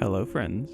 Hello, friends.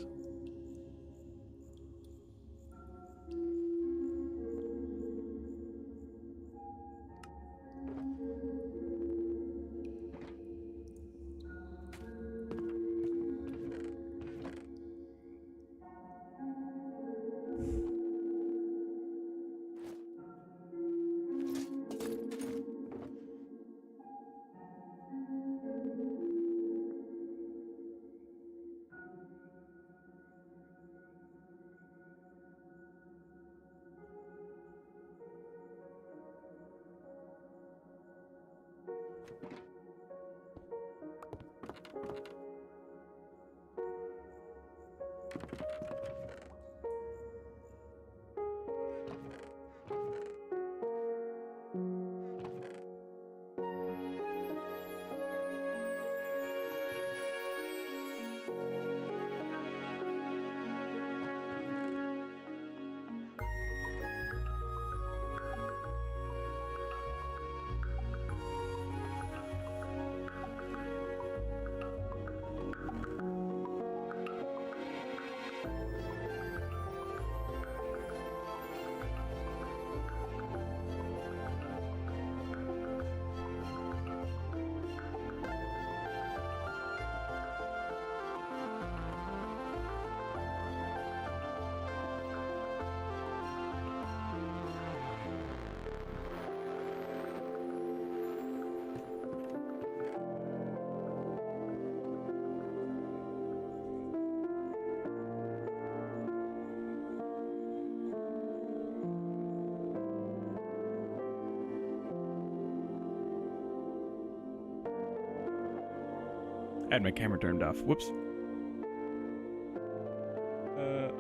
I had my camera turned off. Whoops.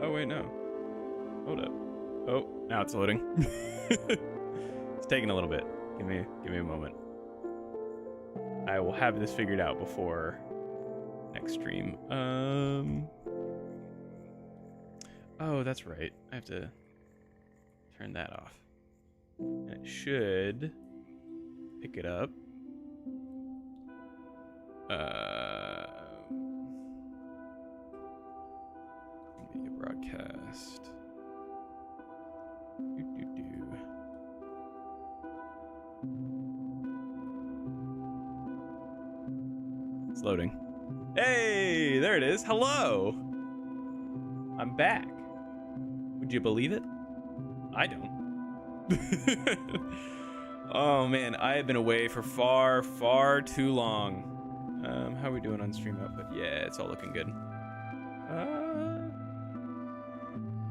Oh wait, no. Hold up. Oh, now it's loading. It's taking a little bit. Give me a moment. I will have this figured out before next stream. Oh, that's right. I have to turn that off. And it should pick it up. Media broadcast. It's loading. Hey, there it is. Hello. I'm back. Would you believe it? I don't. Oh man, I have been away for far, far too long. How are we doing on stream output? Yeah, it's all looking good. And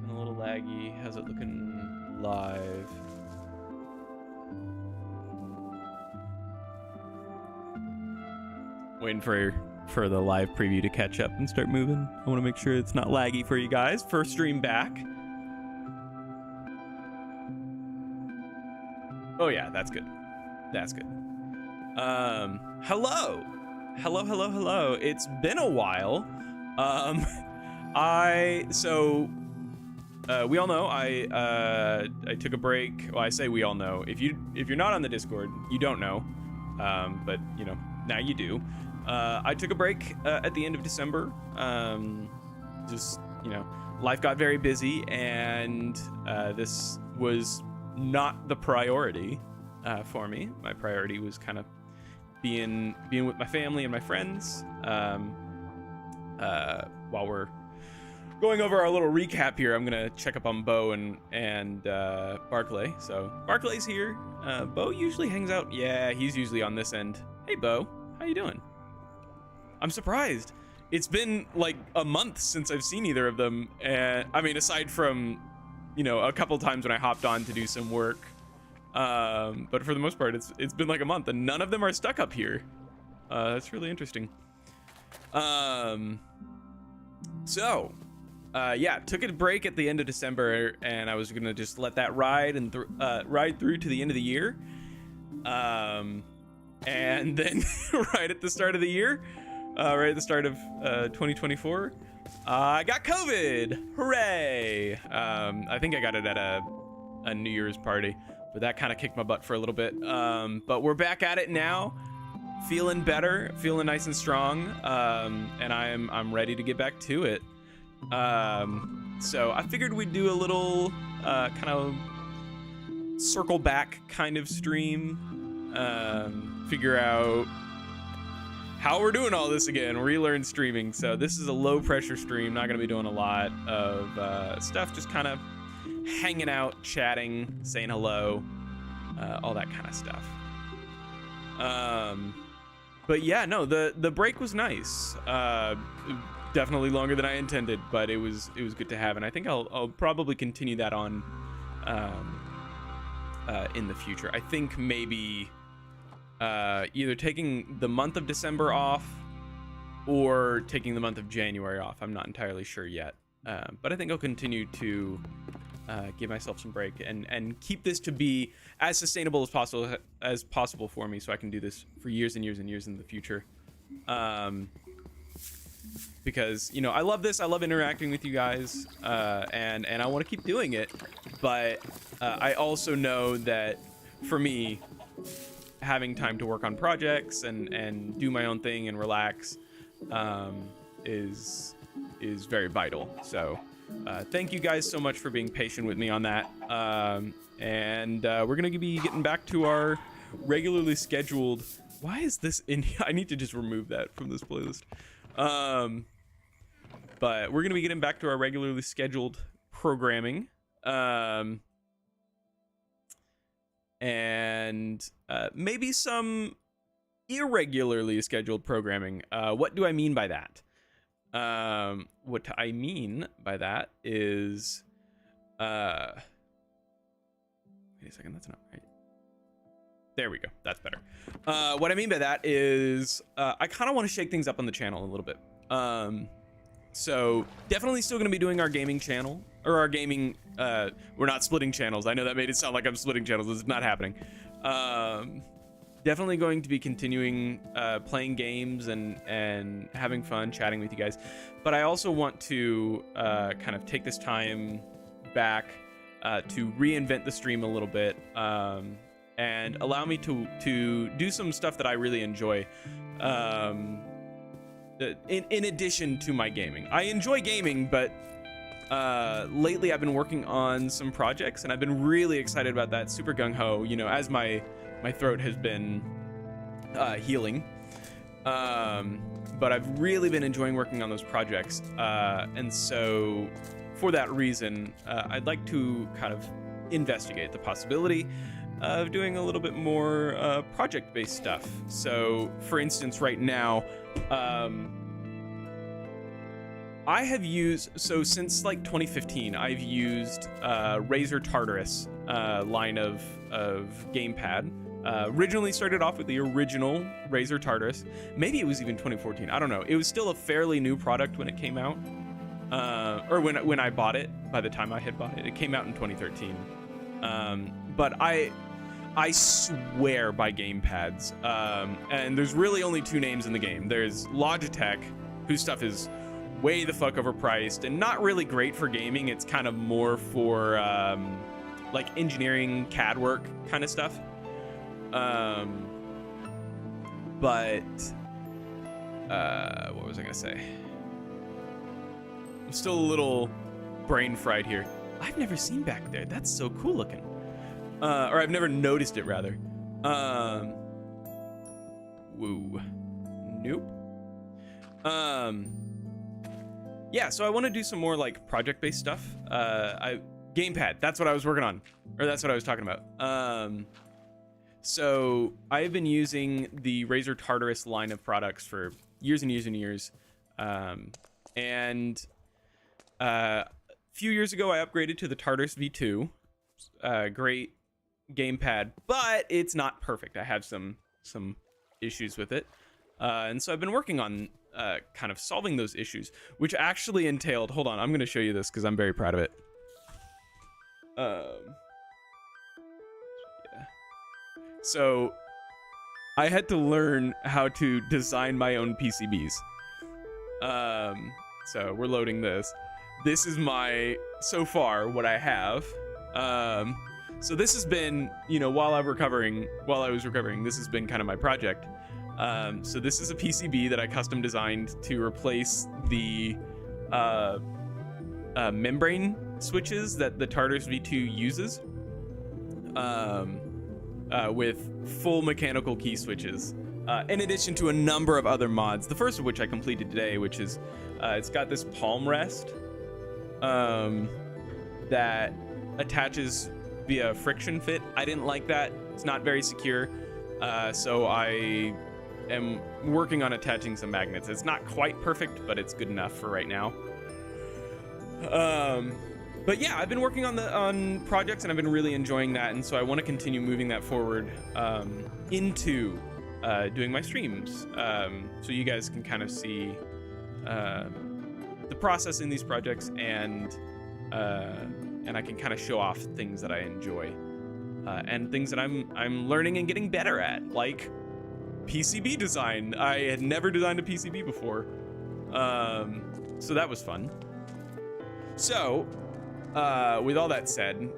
a little laggy. How's it looking live? Waiting for the live preview to catch up and start moving. I want to make sure it's not laggy for you guys. First stream back. Oh yeah, that's good. That's good. Hello. Hello. It's been a while. We all know I took a break. Well, I say we all know. If you're not on the Discord, you don't know. But you know, now you do. I took a break at the end of December. Just, you know, life got very busy, and this was not the priority for me. My priority was kind of being with my family and my friends. While we're going over our little recap here, I'm gonna check up on Bo and Barclay. So Barclay's here. Bo usually hangs out. Yeah, he's usually on this end. Hey Bo, how you doing? I'm surprised. It's been like a month since I've seen either of them, and I mean, aside from, you know, a couple times when I hopped on to do some work. But for the most part, it's been like a month, and none of them are stuck up here. That's really interesting. Yeah, took a break at the end of December, and I was gonna just let that ride and ride through to the end of the year. And then right at the start of the year, right at the start of 2024, I got COVID. Hooray! I think I got it at a New Year's party, but that kind of kicked my butt for a little bit. But we're back at it now. feeling better, feeling nice and strong, and I'm ready to get back to it. So I figured we'd do a little kind of circle back kind of stream, figure out how we're doing all this again, relearn streaming. So this is a low pressure stream, not gonna be doing a lot of stuff, just kind of hanging out, chatting, saying hello, all that kind of stuff. But yeah, no, the break was nice. Definitely longer than I intended, but it was good to have, and I think I'll probably continue that on in the future. I think maybe either taking the month of December off or taking the month of January off. I'm not entirely sure yet, but I think I'll continue to give myself some break and keep this to be as sustainable as possible for me, so I can do this for years and years and years in the future. Because, you know, I love this. I love interacting with you guys, and I want to keep doing it. But I also know that for me, having time to work on projects and do my own thing and relax is very vital. So thank you guys so much for being patient with me on that. And we're going to be getting back to our regularly scheduled... Why is this in here? I need to just remove that from this playlist. But we're going to be getting back to our regularly scheduled programming. And maybe some irregularly scheduled programming. What do I mean by that? What I mean by that is... wait a second, that's not right. There we go, that's better. What I mean by that is I kind of want to shake things up on the channel a little bit. So definitely still going to be doing our gaming channel, or our gaming, we're not splitting channels. I know that made it sound like I'm splitting channels. This is not happening. Definitely going to be continuing playing games and having fun chatting with you guys. But I also want to kind of take this time back to reinvent the stream a little bit, and allow me to do some stuff that I really enjoy. In addition to my gaming, I enjoy gaming, but lately I've been working on some projects, and I've been really excited about that. Super gung-ho, you know, as my throat has been healing. But I've really been enjoying working on those projects, and so for that reason, I'd like to kind of investigate the possibility of doing a little bit more project-based stuff. So, for instance, right now, I have used, so since like 2015, I've used Razer Tartarus line of gamepad. Originally started off with the original Razer Tartarus. Maybe it was even 2014. I don't know. It was still a fairly new product when it came out, or when I bought it. By the time I had bought it, it came out in 2013. But I swear by gamepads. And there's really only two names in the game. There's Logitech, whose stuff is way the fuck overpriced and not really great for gaming. It's kind of more for like engineering, CAD work kind of stuff. But what was I gonna say? I'm still a little brain fried here. I've never seen back there. That's so cool looking. Or I've never noticed it, rather. Woo. Nope. Yeah, so I want to do some more like project-based stuff. Gamepad, that's what I was working on, or that's what I was talking about. So I've been using the Razer Tartarus line of products for years and years and years. And a few years ago, I upgraded to the Tartarus V2. Great gamepad, but it's not perfect. I have some issues with it. And so I've been working on kind of solving those issues, which actually entailed, hold on, I'm going to show you this because I'm very proud of it. Yeah. So I had to learn how to design my own PCBs. So we're loading this. This is so far, what I have. So this has been, you know, while I was recovering, this has been kind of my project. So this is a PCB that I custom designed to replace the membrane switches that the Tartarus V2 uses, with full mechanical key switches, in addition to a number of other mods. The first of which I completed today, which is it's got this palm rest that attaches via friction fit. I didn't like that. It's not very secure, so I am working on attaching some magnets. It's not quite perfect, but it's good enough for right now. But yeah, I've been working on projects, and I've been really enjoying that, and so I want to continue moving that forward into doing my streams, so you guys can kind of see the process in these projects, and I can kind of show off things that I enjoy, and things that I'm learning and getting better at, like PCB design. I had never designed a PCB before, so that was fun. So, with all that said,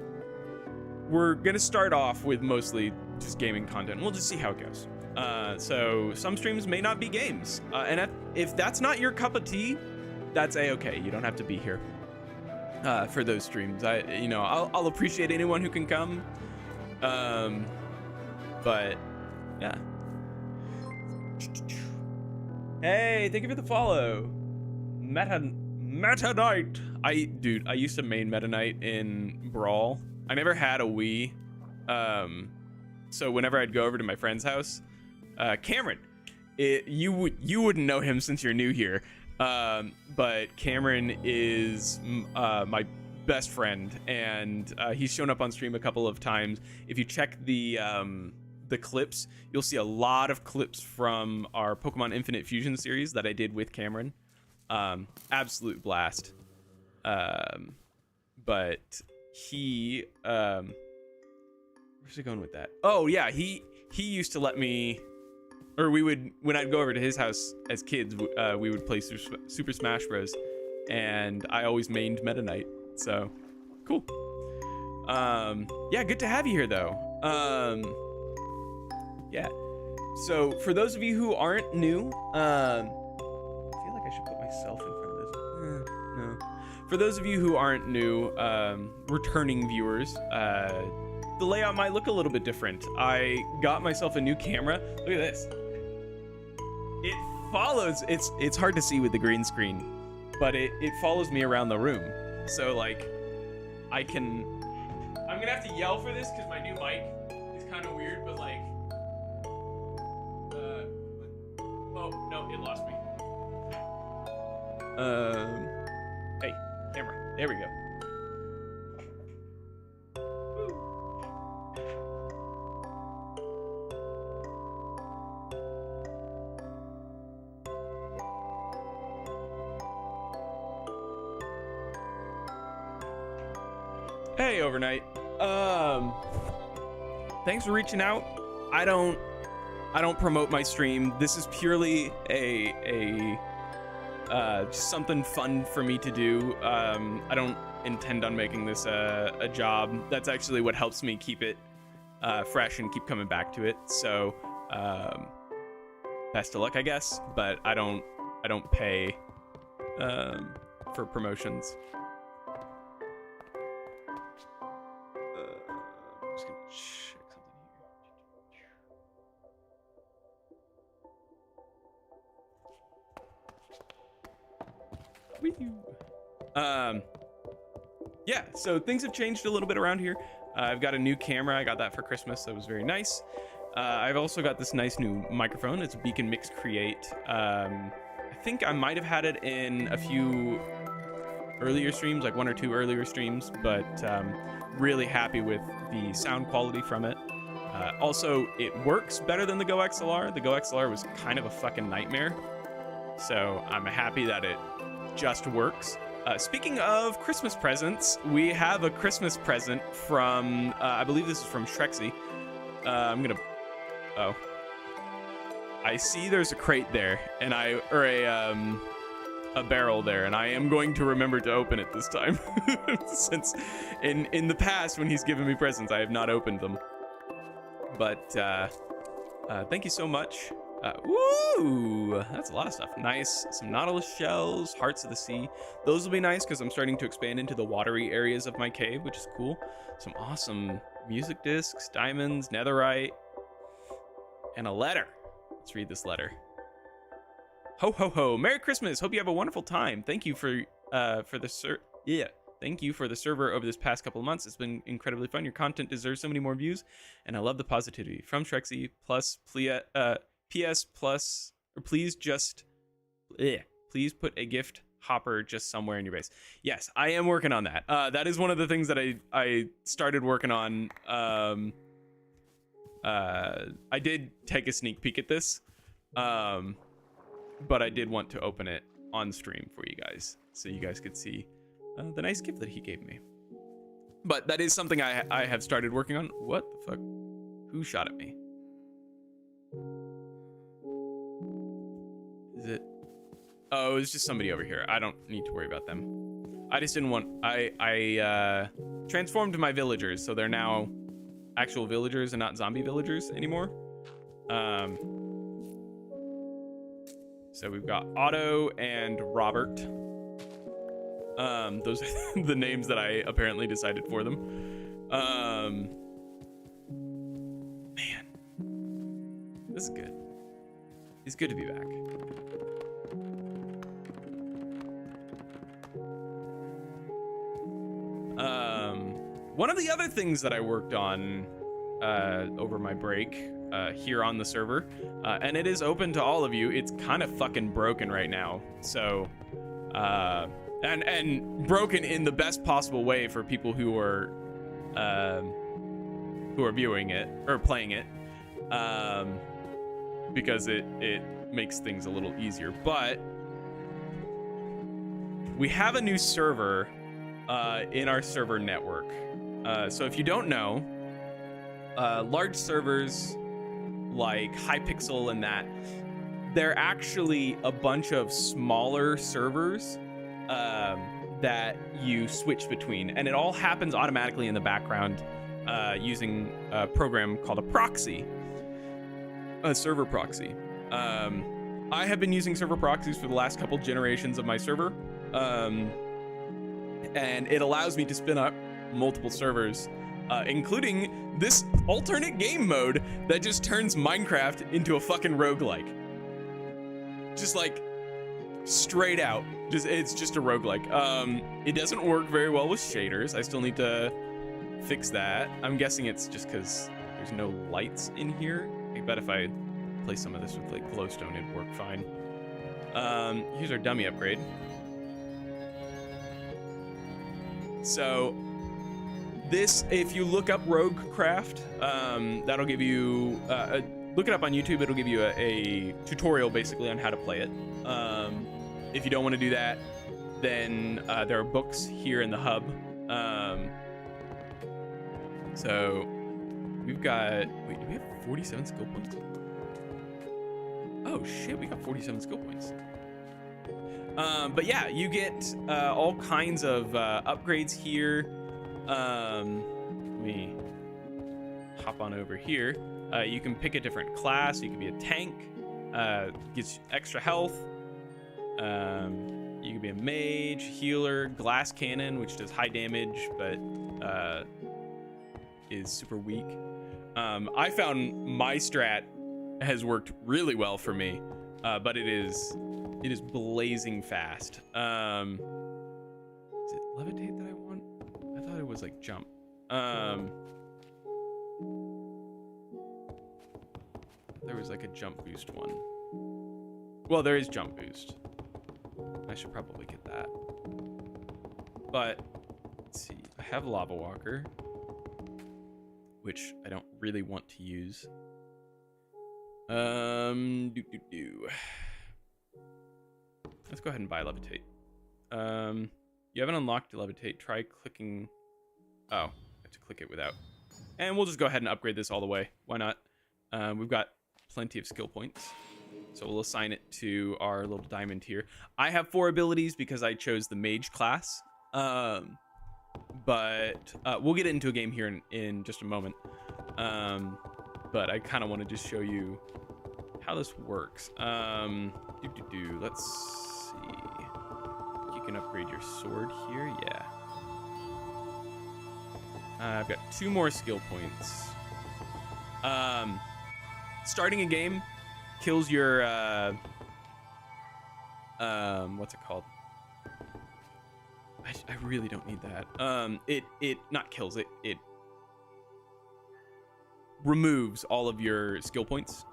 we're gonna start off with mostly just gaming content. We'll just see how it goes. So some streams may not be games, and if that's not your cup of tea, that's a-okay. You don't have to be here for those streams. I'll appreciate anyone who can come, but yeah. Hey, thank you for the follow, Meta Knight. I used to main Meta Knight in Brawl. I never had a Wii, so whenever I'd go over to my friend's house, Cameron, you wouldn't know him since you're new here, but Cameron is my best friend, and he's shown up on stream a couple of times. If you check the clips, you'll see a lot of clips from our Pokemon Infinite Fusion series that I did with Cameron. Absolute blast. But he where's he going with that? Oh yeah, he used to let me, or we would, when I'd go over to his house as kids, we would play Super Smash Bros, and I always mained Meta Knight. So cool. Yeah, good to have you here though. Yeah, so for those of you who aren't new, I feel like I should put myself in front of this. No. For those of you who aren't new, returning viewers, the layout might look a little bit different. I got myself a new camera. Look at this. It follows, it's hard to see with the green screen, but it follows me around the room. So like, I'm gonna have to yell for this because my new mic is kind of weird, but like, oh no, it lost me. Hey, camera. There we go. Hey, Overnight. Thanks for reaching out. I don't promote my stream. This is purely just something fun for me to do. I don't intend on making this a job. That's actually what helps me keep it fresh and keep coming back to it. So best of luck, I guess. But I don't pay for promotions. I'm just gonna check something here. Yeah, so things have changed a little bit around here. I've got a new camera. I got that for Christmas. That was very nice. I've also got this nice new microphone. It's a Beacon Mix Create. I think I might have had it in a few earlier streams, like one or two earlier streams, but really happy with the sound quality from it. Also, it works better than the Go XLR. The Go XLR was kind of a fucking nightmare. So I'm happy that it just works. Speaking of Christmas presents, we have a Christmas present from, I believe this is from Shrexy. Oh. I see there's a crate there, and a barrel there, and I am going to remember to open it this time. Since in the past, when he's given me presents, I have not opened them. But thank you so much. Ooh, that's a lot of stuff. Nice. Some Nautilus shells, Hearts of the Sea. Those will be nice because I'm starting to expand into the watery areas of my cave, which is cool. Some awesome music discs, diamonds, netherite, and a letter. Let's read this letter. Ho ho ho! Merry Christmas! Hope you have a wonderful time. Thank you for the Thank you for the server over this past couple of months. It's been incredibly fun. Your content deserves so many more views, and I love the positivity. From Shrexy plus PS plus, or please put a gift hopper just somewhere in your base. Yes, I am working on that. That is one of the things that I started working on. I did take a sneak peek at this, but I did want to open it on stream for you guys, so you guys could see the nice gift that he gave me. But that is something I have started working on. What the fuck? Who shot at me? Is it? Oh, it was just somebody over here. I don't need to worry about them. I just didn't want... I transformed my villagers, so they're now actual villagers and not zombie villagers anymore. So we've got Otto and Robert. Those are the names that I apparently decided for them. Man, this is good. It's good to be back. One of the other things that I worked on over my break here on the server, and it is open to all of you. It's kind of fucking broken right now, so and broken in the best possible way for people who are viewing it or playing it, because it makes things a little easier. But we have a new server in our server network. So if you don't know, large servers like Hypixel and that, they're actually a bunch of smaller servers that you switch between, and it all happens automatically in the background using a program called a proxy, a server proxy. I have been using server proxies for the last couple generations of my server, and it allows me to spin up multiple servers, including this alternate game mode that just turns Minecraft into a fucking roguelike. Just like straight out, it's just a roguelike. It doesn't work very well with shaders. I still need to fix that. I'm guessing it's just because there's no lights in here. I bet if I play some of this with like glowstone, it'd work fine. Here's our dummy upgrade. So this, if you look up Roguecraft, that'll give you, look it up on YouTube. It'll give you a tutorial basically on how to play it. If you don't want to do that, then there are books here in the hub. So we've got, wait, do we have 47 skill points? Oh shit, we got 47 skill points. But yeah, you get all kinds of upgrades here. Let me hop on over here. You can pick a different class. You can be a tank, gets extra health. You can be a mage, healer, glass cannon, which does high damage but is super weak. I found my strat has worked really well for me, but it is blazing fast. Is it levitate that I want? I thought it was like jump. There was like a jump boost one. Well, there is jump boost. I should probably get that. But let's see. I have Lava Walker, which I don't really want to use. Let's go ahead and buy Levitate. You haven't unlocked Levitate. Try clicking. Oh, I have to click it without. And we'll just go ahead and upgrade this all the way. Why not? We've got plenty of skill points, so we'll assign it to our little diamond here. I have 4 abilities because I chose the mage class. But we'll get into a game here in just a moment. But I kind of want to just show you how this works. Let's see. You can upgrade your sword here. Yeah. I've got 2 more skill points. Starting a game kills your what's it called? I really don't need that. It not kills it. It removes all of your skill points.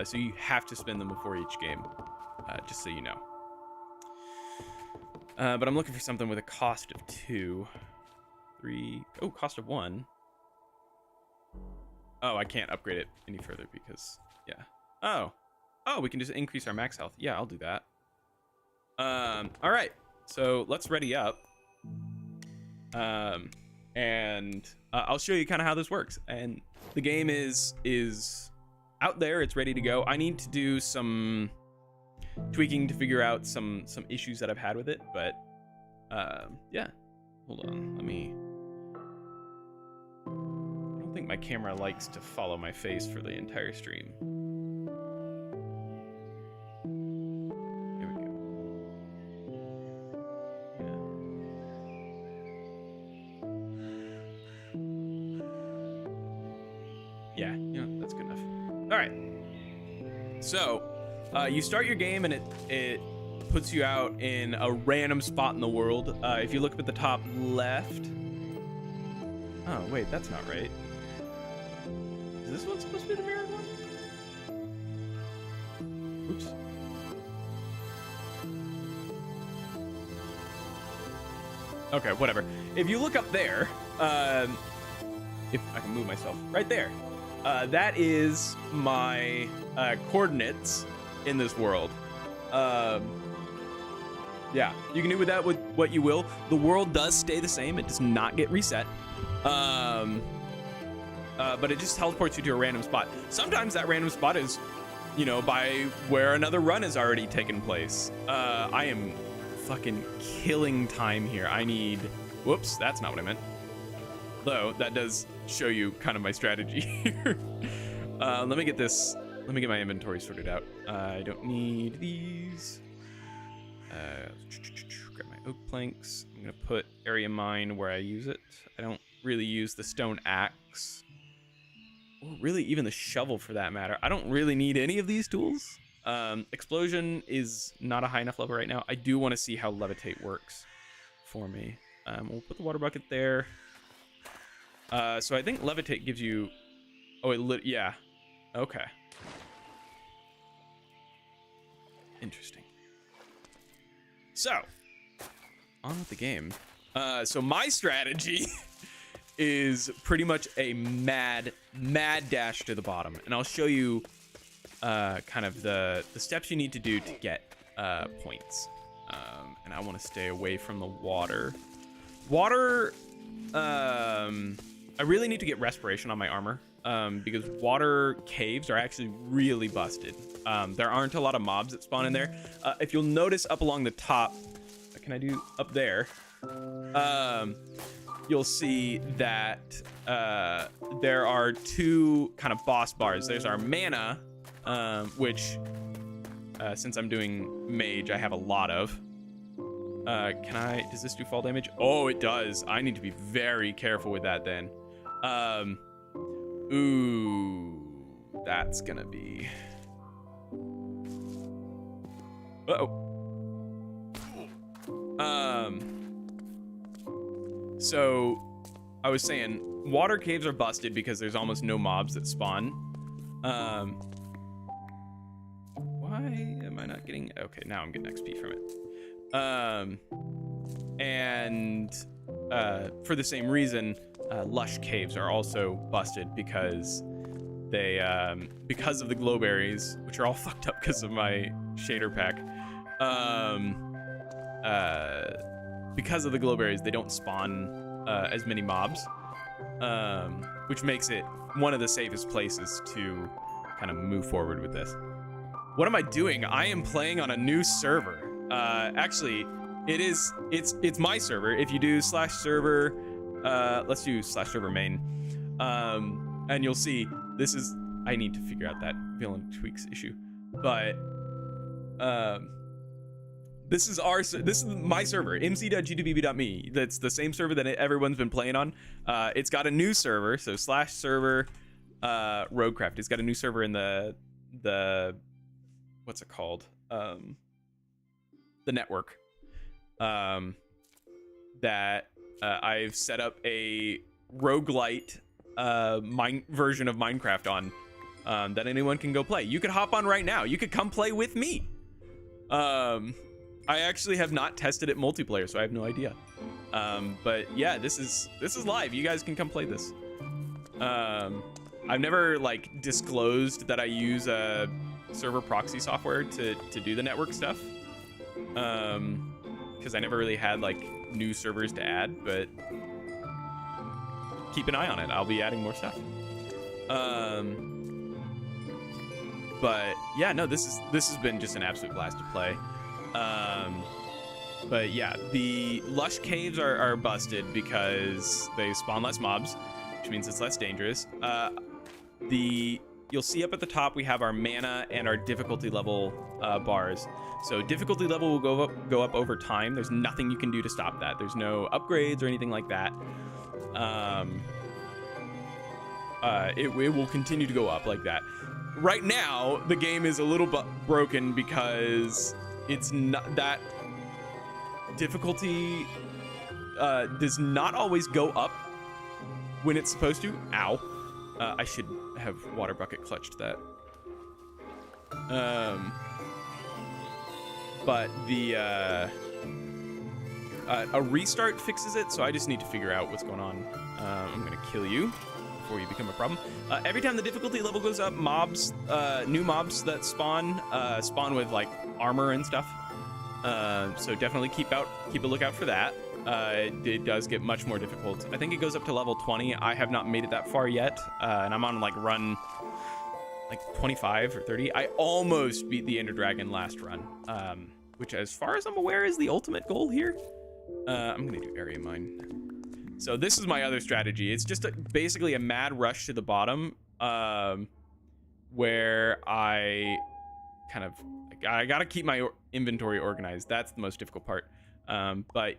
So you have to spend them before each game. Just so you know. But I'm looking for something with a cost of 2, 3. Oh, cost of 1. Oh, I can't upgrade it any further because, yeah. Oh, we can just increase our max health. Yeah, I'll do that. All right. So let's ready up. And I'll show you kind of how this works. And the game is out there. It's ready to go. I need to do some tweaking to figure out some issues that I've had with it. But yeah, hold on. Let me. I don't think my camera likes to follow my face for the entire stream. Here we go. Yeah, that's good enough. All right. So, you start your game and it puts you out in a random spot in the world. If you look up at the top left. Oh, wait, that's not right. Is this one supposed to be the mirrored one? Oops. Okay, whatever. If you look up there, if I can move myself, right there. That is my coordinates in this world. Yeah, you can do with that with what you will. The world does stay the same. It does not get reset. But it just teleports you to a random spot. Sometimes that random spot is, by where another run has already taken place. I am fucking killing time here. I need... Whoops, that's not what I meant. Though, that does show you kind of my strategy here. Let me get my inventory sorted out. I don't need these. Grab my oak planks. I'm gonna put area mine where I use it. I don't really use the stone axe. Or really even the shovel for that matter. I don't really need any of these tools. Explosion is not a high enough level right now. I do want to see how levitate works for me. We'll put the water bucket there. So I think levitate gives you... Oh, yeah. Okay. Interesting. So, on with the game. So my strategy is pretty much a mad dash to the bottom. And I'll show you kind of the steps you need to do to get points. And I want to stay away from the water. Water... I really need to get respiration on my armor because water caves are actually really busted. There aren't a lot of mobs that spawn in there. If you'll notice up along the top, what can I do up there? You'll see that there are 2 kind of boss bars. There's our mana, which since I'm doing mage, I have a lot of. Does this do fall damage? Oh, it does. I need to be very careful with that then. Ooh, that's gonna be... Uh-oh. So I was saying water caves are busted because there's almost no mobs that spawn. Why am I not getting... Okay, now I'm getting XP from it. For the same reason, lush caves are also busted because they, because of the glowberries, which are all fucked up because of my shader pack. Because of the glowberries, they don't spawn as many mobs, which makes it one of the safest places to kind of move forward with this. What am I doing? I am playing on a new server. Actually, it's my server. If you do /server, let's do /server main, and you'll see this is... I need to figure out that villain tweaks issue. But this is my server, mc.g2bb.me. That's the same server that everyone's been playing on. It's got a new server, so /server Roguecraft. It's got a new server in the what's it called? The network. That I've set up a roguelite version of Minecraft on, that anyone can go play. You could hop on right now. You could come play with me. I actually have not tested it multiplayer, so I have no idea. But yeah, this is live. You guys can come play this. I've never like disclosed that I use a server proxy software to do the network stuff, because I never really had like new servers to add, but keep an eye on it. I'll be adding more stuff. But yeah, no, this has been just an absolute blast to play. But yeah, the lush caves are busted because they spawn less mobs, which means it's less dangerous. You'll see up at the top we have our mana and our difficulty level bars. So difficulty level will go up over time. There's nothing you can do to stop that. There's no upgrades or anything like that. It will continue to go up like that. Right now, the game is a little broken because it's not that difficulty does not always go up when it's supposed to. Ow. I should have water bucket clutched that. But the a restart fixes it, so I just need to figure out what's going on. I'm gonna kill you before you become a problem. Every time the difficulty level goes up, new mobs that spawn with like armor and stuff. So definitely keep a lookout for that. It does get much more difficult. I think it goes up to level 20. I have not made it that far yet, and I'm on like run like 25 or 30. I almost beat the Ender Dragon last run, which as far as I'm aware is the ultimate goal here. I'm gonna do area mine. So this is my other strategy. It's just basically a mad rush to the bottom, where I gotta keep my inventory organized. That's the most difficult part. But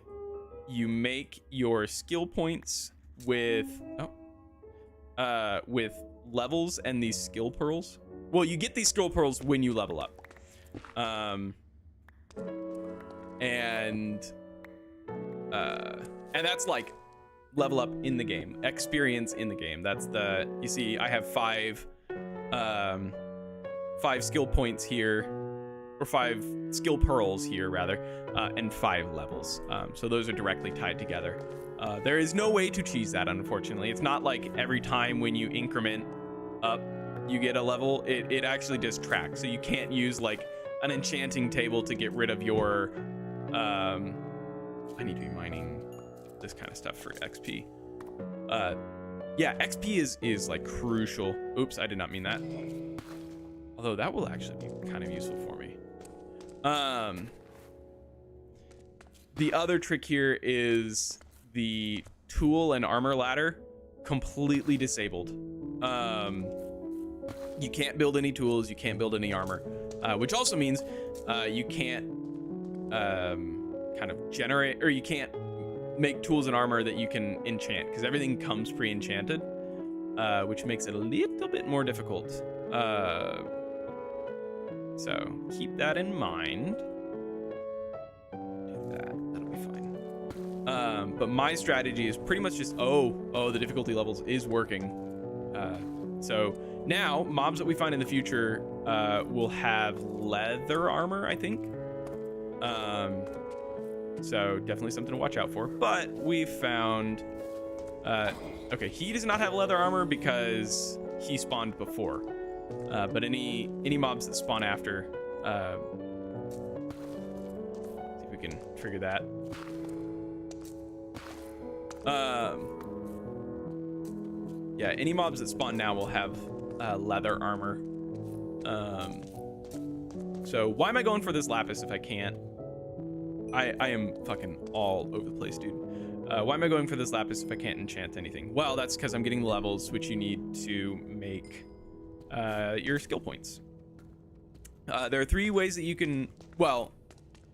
you make your skill points with levels and these skill pearls. Well, you get these skill pearls when you level up. And that's like level up in the game, experience in the game. That's you see, I have five skill points here, or 5 skill pearls here rather, and 5 levels. So those are directly tied together. There is no way to cheese that, unfortunately. It's not like every time when you increment up, you get a level. It actually just tracks. So you can't use like an enchanting table to get rid of your, I need to be mining this kind of stuff for XP. Yeah, XP is like crucial. Oops, I did not mean that. Although that will actually be kind of useful for me. The other trick here is the tool and armor ladder completely disabled. You can't build any tools, you can't build any armor, which also means you can't kind of generate, or you can't make tools and armor that you can enchant, because everything comes pre-enchanted, which makes it a little bit more difficult. So keep that in mind. Do that, that'll be fine. But my strategy is pretty much just, the difficulty levels is working. So now mobs that we find in the future will have leather armor, I think. So definitely something to watch out for. But we found, okay, he does not have leather armor because he spawned before. But any mobs that spawn after, see if we can trigger that. Yeah, any mobs that spawn now will have leather armor. So why am I going for this lapis if I can't? I am fucking all over the place, dude. Why am I going for this lapis if I can't enchant anything? Well, that's because I'm getting the levels which you need to make your skill points. There are 3 ways that you can, well,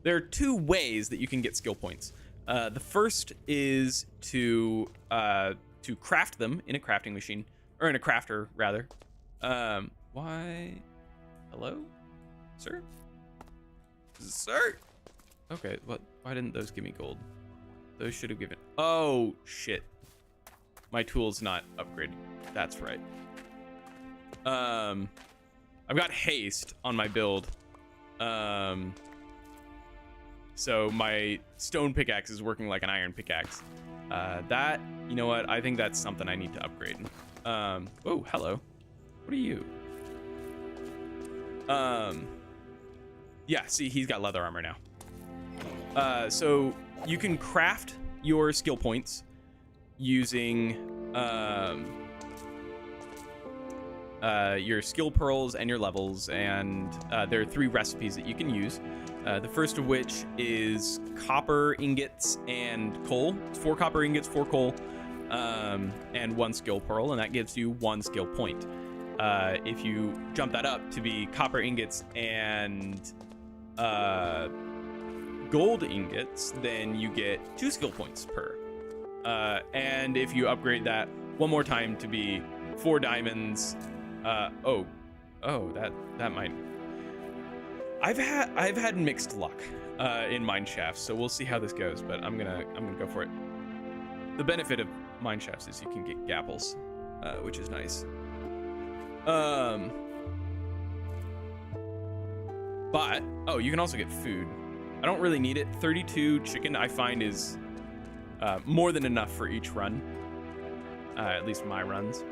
there are 2 ways that you can get skill points. The first is to craft them in a crafting machine, or in a crafter rather. Why? Hello, sir? Sir? Okay, what? Why didn't those give me gold? Those should have given. Oh shit! My tool's not upgraded. That's right. I've got haste on my build. So my stone pickaxe is working like an iron pickaxe. That, you know what? I think that's something I need to upgrade. Oh, hello. What are you? Yeah, see, he's got leather armor now. So you can craft your skill points using your skill pearls and your levels, and there are 3 recipes that you can use. The first of which is copper ingots and coal. It's 4 copper ingots, 4 coal, and 1 skill pearl, and that gives you 1 skill point. If you jump that up to be copper ingots and gold ingots, then you get 2 skill points per. And if you upgrade that 1 more time to be 4 diamonds, that might. I've had mixed luck in mine shafts, so we'll see how this goes. But I'm gonna go for it. The benefit of mine shafts is you can get gapples, which is nice. But you can also get food. I don't really need it. 32 chicken I find is more than enough for each run. At least my runs.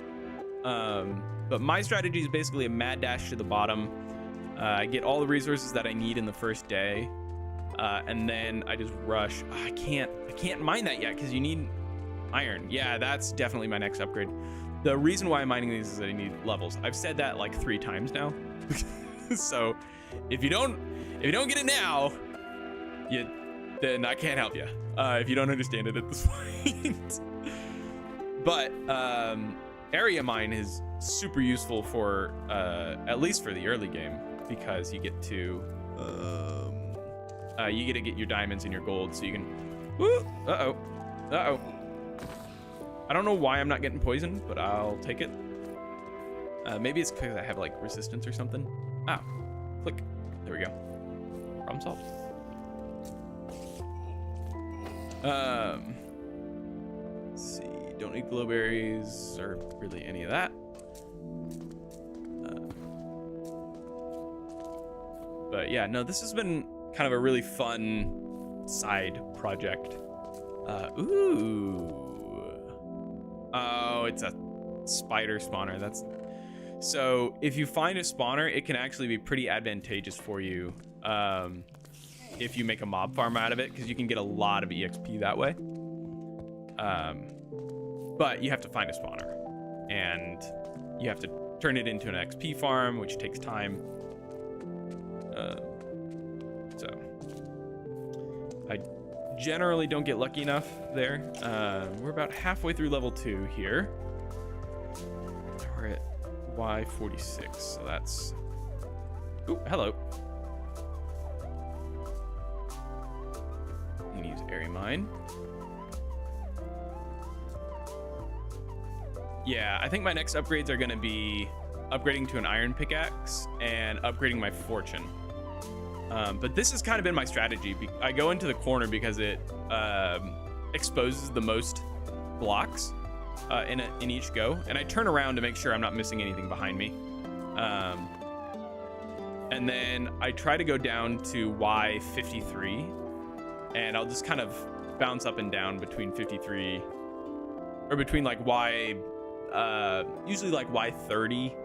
But my strategy is basically a mad dash to the bottom. I get all the resources that I need in the first day, and then I just rush. I can't mine that yet because you need iron. Yeah, that's definitely my next upgrade. The reason why I'm mining these is that I need levels. I've said that like 3 times now. So if you don't get it now, then I can't help you. If you don't understand it at this point. But area mine is super useful for at least for the early game, because you get to get your diamonds and your gold, so you can. Woo! Uh-oh. I don't know why I'm not getting poisoned, but I'll take it. Maybe it's because I have like resistance or something. Click. There we go. Problem solved. Let's see. Don't need glowberries or really any of that. But yeah, no, this has been kind of a really fun side project. Oh, it's a spider spawner. So if you find a spawner, it can actually be pretty advantageous for you if you make a mob farm out of it, because you can get a lot of EXP that way. But you have to find a spawner, and you have to turn it into an XP farm, which takes time. So I generally don't get lucky enough there. We're about halfway through level 2 here. We're at Y46, so that's. Ooh, hello. I'm gonna use area mine. Yeah, I think my next upgrades are gonna be upgrading to an iron pickaxe and upgrading my fortune. But this has kind of been my strategy. I go into the corner because it exposes the most blocks in each go, and I turn around to make sure I'm not missing anything behind me. And then I try to go down to Y53, and I'll just kind of bounce up and down between 53, or between like usually like Y30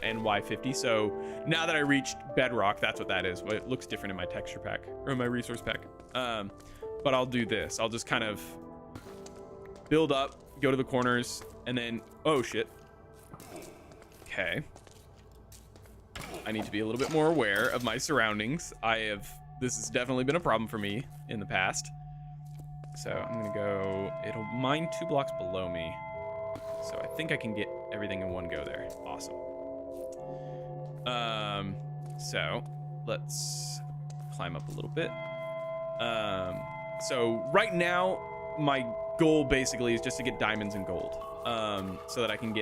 and Y50. So now that I reached bedrock, that's what that is. It looks different in my texture pack, or my resource pack. But I'll do this. I'll just kind of build up, go to the corners, and then, oh shit. Okay. I need to be a little bit more aware of my surroundings. This has definitely been a problem for me in the past. So I'm gonna go, it'll mine 2 blocks below me. So I think I can get everything in one go there. Awesome. So let's climb up a little bit. So right now, my goal basically is just to get diamonds and gold, so that I can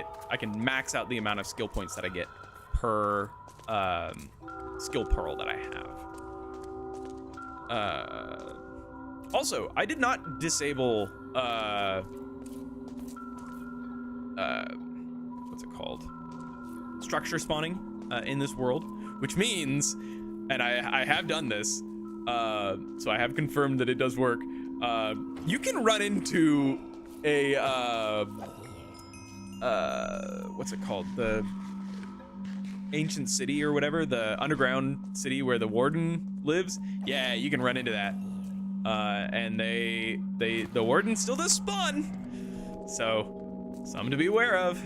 max out the amount of skill points that I get per skill pearl that I have. Also, I did not disable what's it called? Structure spawning in this world, which means, and I have done this, so I have confirmed that it does work. You can run into a what's it called? The ancient city or whatever, the underground city where the warden lives. Yeah, you can run into that. And the warden still does spawn. So, something to be aware of.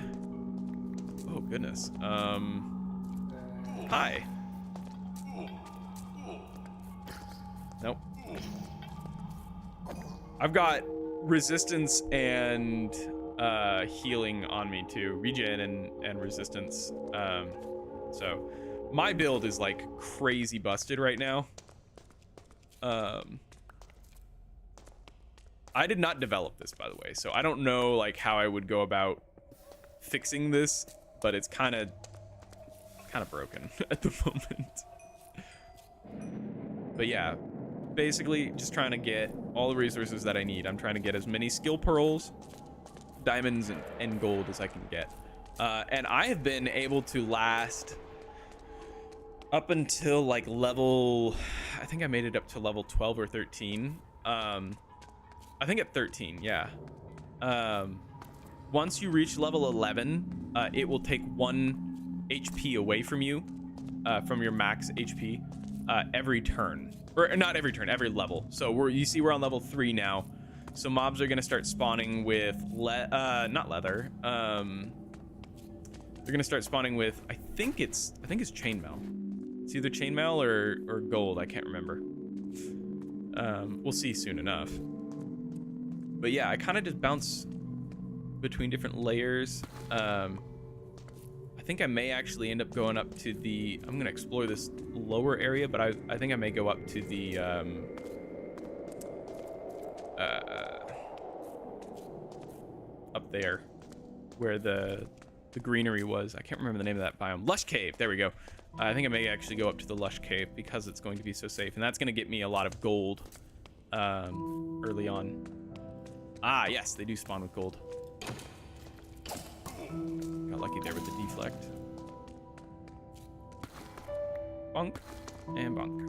Oh goodness. Hi. Nope. I've got resistance and healing on me too, regen and resistance. So my build is like crazy busted right now. I did not develop this, by the way, so I don't know like how I would go about fixing this, but it's kind of broken at the moment. But yeah, basically just trying to get all the resources that I need. I'm trying to get as many skill pearls, diamonds, and gold as I can get. And I have been able to last up until like level, I think I made it up to level 12 or 13. I think at 13, yeah. Once you reach level 11, it will take 1 HP away from you, from your max HP, every turn. Or not every turn, every level. So you see we're on level 3 now. So mobs are gonna start spawning with, not leather. They're gonna start spawning with, I think it's chainmail. It's either chainmail or gold, I can't remember. We'll see soon enough. But yeah, I kind of just bounce between different layers. I think I may actually end up going up to the, I'm gonna explore this lower area, but I think I may go up to the, up there where the greenery was. I can't remember the name of that biome. Lush Cave, there we go. I think I may actually go up to the Lush Cave because it's going to be so safe, and that's gonna get me a lot of gold early on. Ah, yes, they do spawn with gold. Got lucky there with the deflect. Bonk and bonk.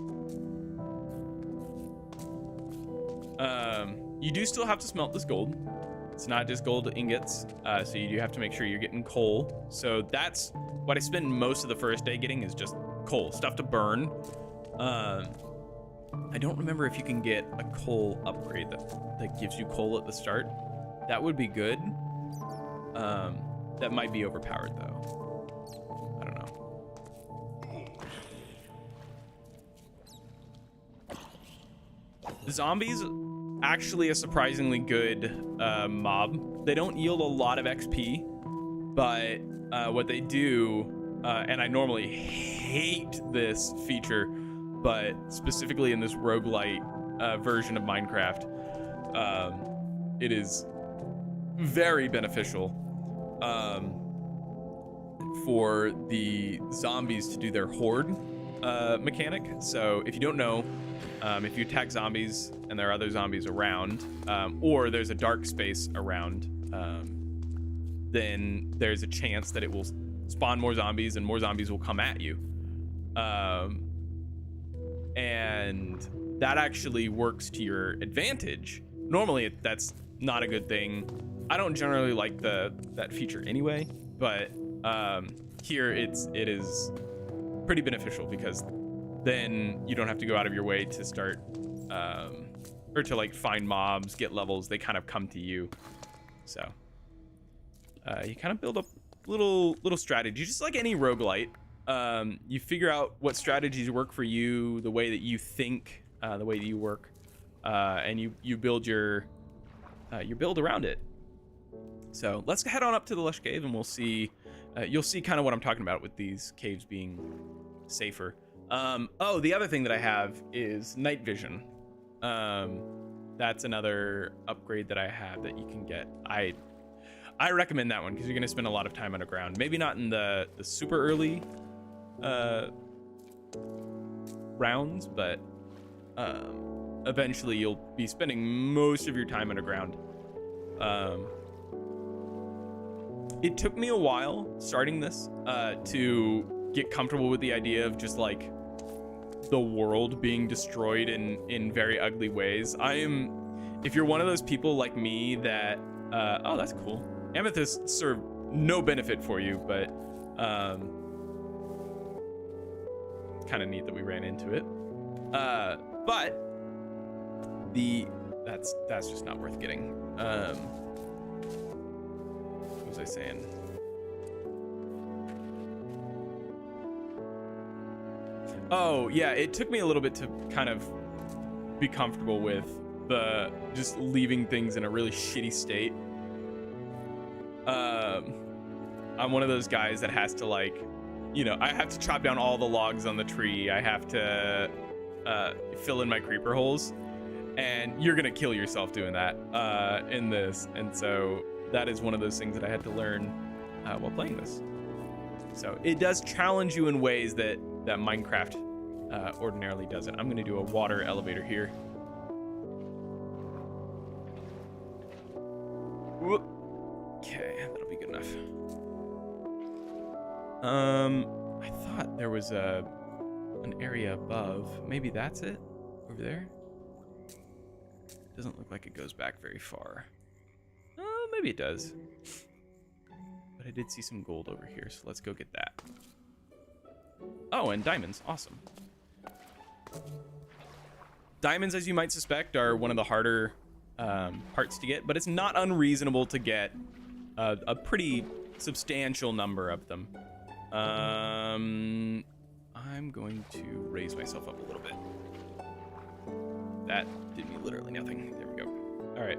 You do still have to smelt this gold. It's not just gold ingots, so you do have to make sure you're getting coal. So that's what I spend most of the first day getting, is just coal, stuff to burn. I don't remember if you can get a coal upgrade that gives you coal at the start. That would be good. That might be overpowered though. I don't know. The zombies, actually a surprisingly good mob. They don't yield a lot of XP, but what they do, and I normally hate this feature, but specifically in this roguelite version of Minecraft, it is very beneficial for the zombies to do their horde mechanic. So if you don't know, if you attack zombies and there are other zombies around, or there's a dark space around, then there's a chance that it will spawn more zombies and more zombies will come at you. And that actually works to your advantage. Normally that's not a good thing. I don't generally like that feature anyway, but here it is pretty beneficial, because then you don't have to go out of your way to start or to like find mobs, get levels. They kind of come to you. So you kind of build up little strategy, just like any roguelite. You figure out what strategies work for you, the way that you think, the way that you work, and you build your build around it. So let's head on up to the Lush Cave, and we'll see. You'll see kind of what I'm talking about with these caves being safer. Oh, the other thing that I have is night vision. That's another upgrade that I have that you can get. I recommend that one because you're gonna spend a lot of time underground. Maybe not in the super early rounds, but eventually you'll be spending most of your time underground. It took me a while starting this to get comfortable with the idea of just like the world being destroyed in very ugly ways. If you're one of those people like me that oh, that's cool. Amethysts serve no benefit for you, but kind of neat that we ran into it. But that's just not worth getting. What was I saying? Oh yeah, it took me a little bit to kind of be comfortable with the just leaving things in a really shitty state. I'm one of those guys that has to, like, you know, I have to chop down all the logs on the tree. I have to fill in my creeper holes, and you're gonna kill yourself doing that in this. And so that is one of those things that I had to learn while playing this. So it does challenge you in ways that Minecraft ordinarily doesn't. I'm gonna do a water elevator here. Whoop. Okay, that'll be good enough. I thought there was an area above. Maybe that's it over there. Doesn't look like it goes back very far. Oh, maybe it does. But I did see some gold over here, so let's go get that. Oh, and diamonds. Awesome. Diamonds, as you might suspect, are one of the harder parts to get, but it's not unreasonable to get a pretty substantial number of them. I'm going to raise myself up a little bit. That did me literally nothing. There we go. All right.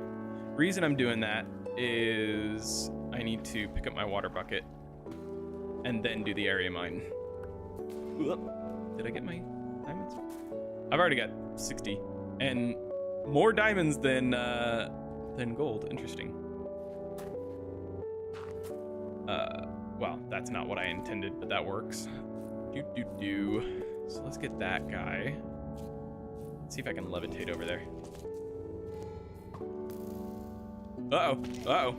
Reason I'm doing that is I need to pick up my water bucket and then do the area mine. Did I get my diamonds? I've already got 60 and more diamonds than gold. Interesting. Well, that's not what I intended, but that works. So let's get that guy. Let's see if I can levitate over there. Uh-oh.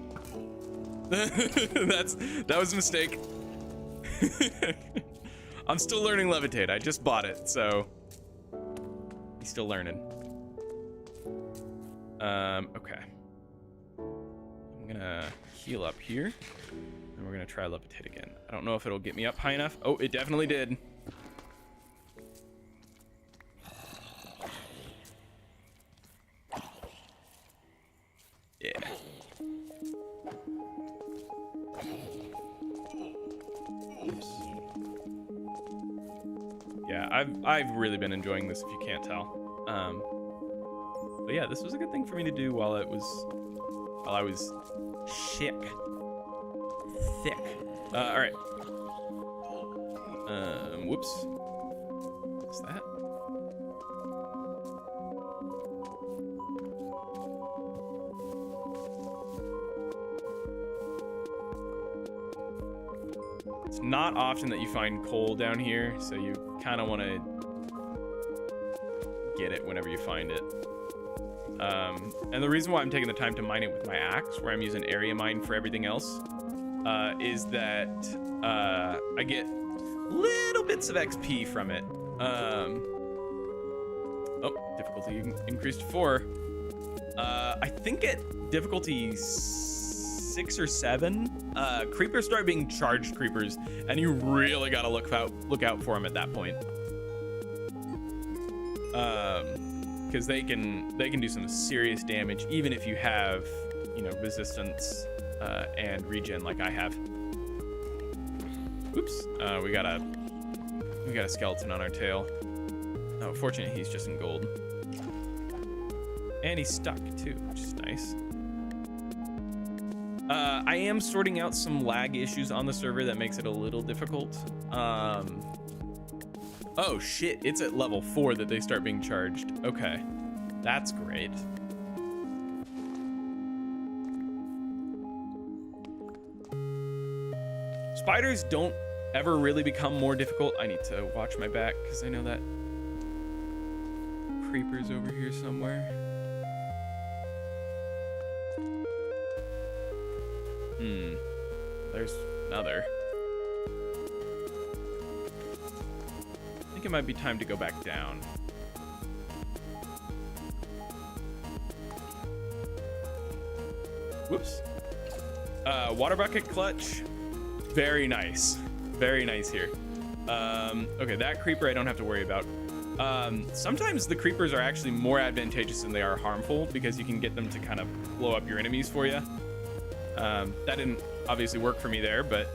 That was a mistake. I'm still learning levitate. I just bought it, so he's still learning. Okay. I'm gonna heal up here, and we're gonna try levitate again. I don't know if it'll get me up high enough. Oh, it definitely did. Yeah. Oops. Yeah, I've really been enjoying this, if you can't tell. But yeah, this was a good thing for me to do while I was thick. All right. Whoops. What's that? It's not often that you find coal down here, so you kind of want to get it whenever you find it. And the reason why I'm taking the time to mine it with my axe, where I'm using area mine for everything else, is that I get little bits of XP from it. Oh, difficulty increased to 4. I think at difficulty 6 or 7, creepers start being charged creepers, and you really gotta look out for them at that point. Because they can do some serious damage, even if you have, you know, resistance and regen like I have. Oops, we got a skeleton on our tail. Oh, fortunately he's just in gold, and he's stuck too, which is nice. I am sorting out some lag issues on the server that makes it a little difficult. Oh shit, it's at level 4 that they start being charged. Okay, that's great. Spiders don't ever really become more difficult. I need to watch my back because I know that creeper's over here somewhere. There's another. I think it might be time to go back down. Whoops. Water bucket clutch. Very nice. Very nice here. Okay, that creeper I don't have to worry about. Sometimes the creepers are actually more advantageous than they are harmful because you can get them to kind of blow up your enemies for you. That didn't obviously work for me there, but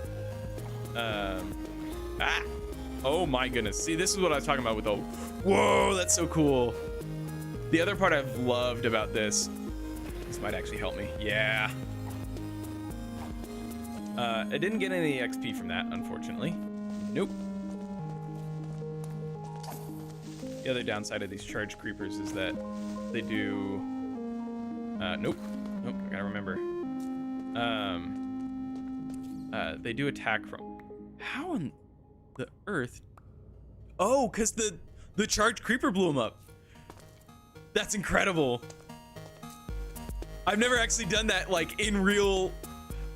oh my goodness. See, this is what I was talking about with the whoa, that's so cool. The other part I've loved about this might actually help me. Yeah. I didn't get any XP from that, unfortunately. Nope. The other downside of these charge creepers is that they do nope, I gotta remember. They do attack from how in the earth? Oh, because the charged creeper blew him up. That's incredible. I've never actually done that like in real.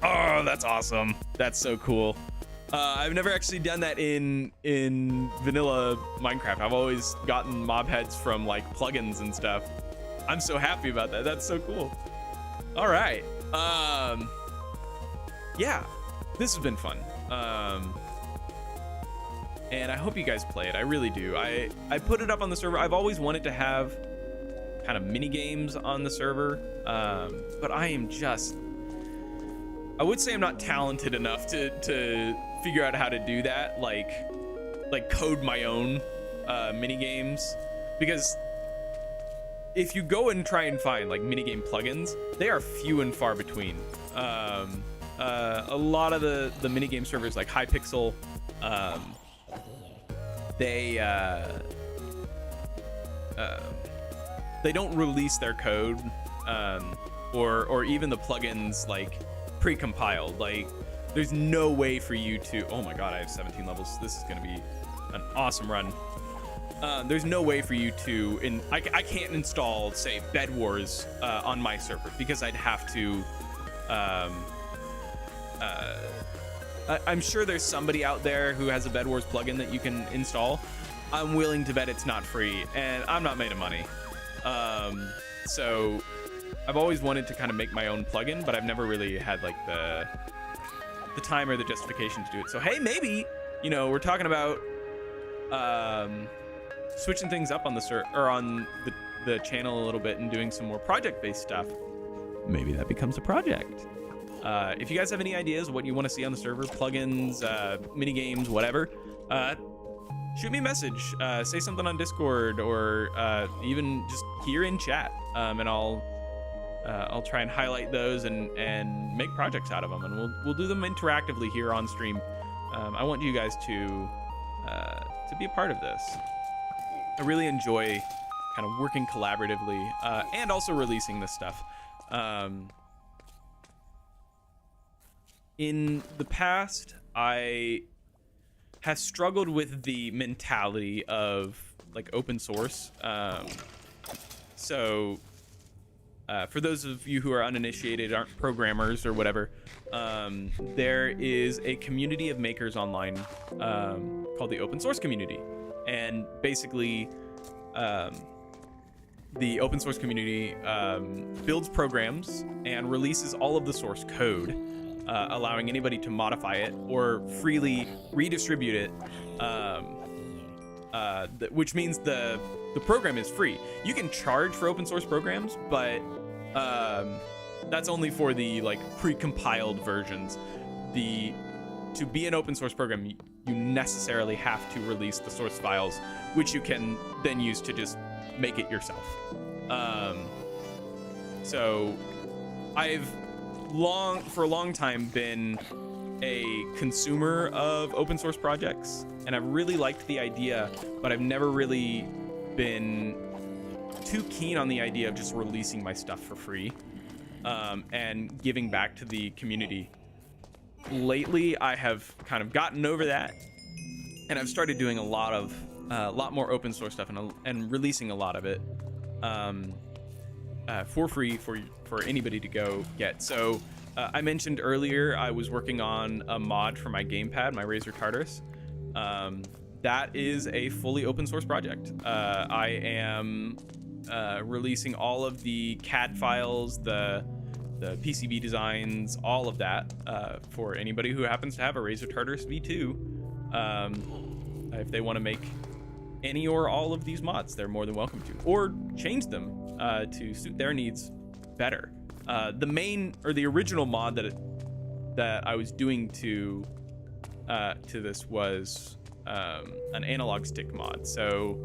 Oh, that's awesome. That's so cool. I've never actually done that in vanilla Minecraft. I've always gotten mob heads from like plugins and stuff. I'm so happy about that. That's so cool. All right. Yeah, this has been fun. And I hope you guys play it. I really do. I put it up on the server. I've always wanted to have kind of mini games on the server, but I am just, I would say I'm not talented enough to figure out how to do that, like code my own mini games, because if you go and try and find like minigame plugins, they are few and far between. A lot of the minigame servers like Hypixel, they don't release their code, or even the plugins like pre-compiled. Like there's no way for you to, oh my god, I have 17 levels. This is gonna be an awesome run. There's no way for you to, I can't install, say, Bed Wars on my server because I'd have to, I'm sure there's somebody out there who has a Bed Wars plugin that you can install. I'm willing to bet it's not free, and I'm not made of money. So I've always wanted to kind of make my own plugin, but I've never really had like the time or the justification to do it. So hey, maybe, you know, we're talking about switching things up on the on the channel a little bit and doing some more project-based stuff. Maybe that becomes a project. If you guys have any ideas what you want to see on the server, plugins, mini games, whatever, shoot me a message, say something on Discord, or even just here in chat, and I'll try and highlight those and make projects out of them, and we'll do them interactively here on stream. I want you guys to be a part of this. I really enjoy kind of working collaboratively, and also releasing this stuff. In the past, I have struggled with the mentality of like open source. So for those of you who are uninitiated, aren't programmers or whatever, there is a community of makers online called the open source community. And basically, the open source community builds programs and releases all of the source code, allowing anybody to modify it or freely redistribute it, which means the program is free. You can charge for open source programs, but that's only for the like pre-compiled versions. To be an open source program, you necessarily have to release the source files, which you can then use to just make it yourself. So I've for a long time been a consumer of open source projects, and I've really liked the idea, but I've never really been too keen on the idea of just releasing my stuff for free and giving back to the community. Lately, I have kind of gotten over that, and I've started doing a lot more open source stuff and releasing a lot of it for free for anybody to go get. So I mentioned earlier I was working on a mod for my gamepad, my Razer Tartarus. That is a fully open source project. I am releasing all of the CAD files, the PCB designs, all of that for anybody who happens to have a Razer Tartarus V2. If they want to make any or all of these mods, they're more than welcome to, or change them to suit their needs better. The original mod that I was doing to this was an analog stick mod. So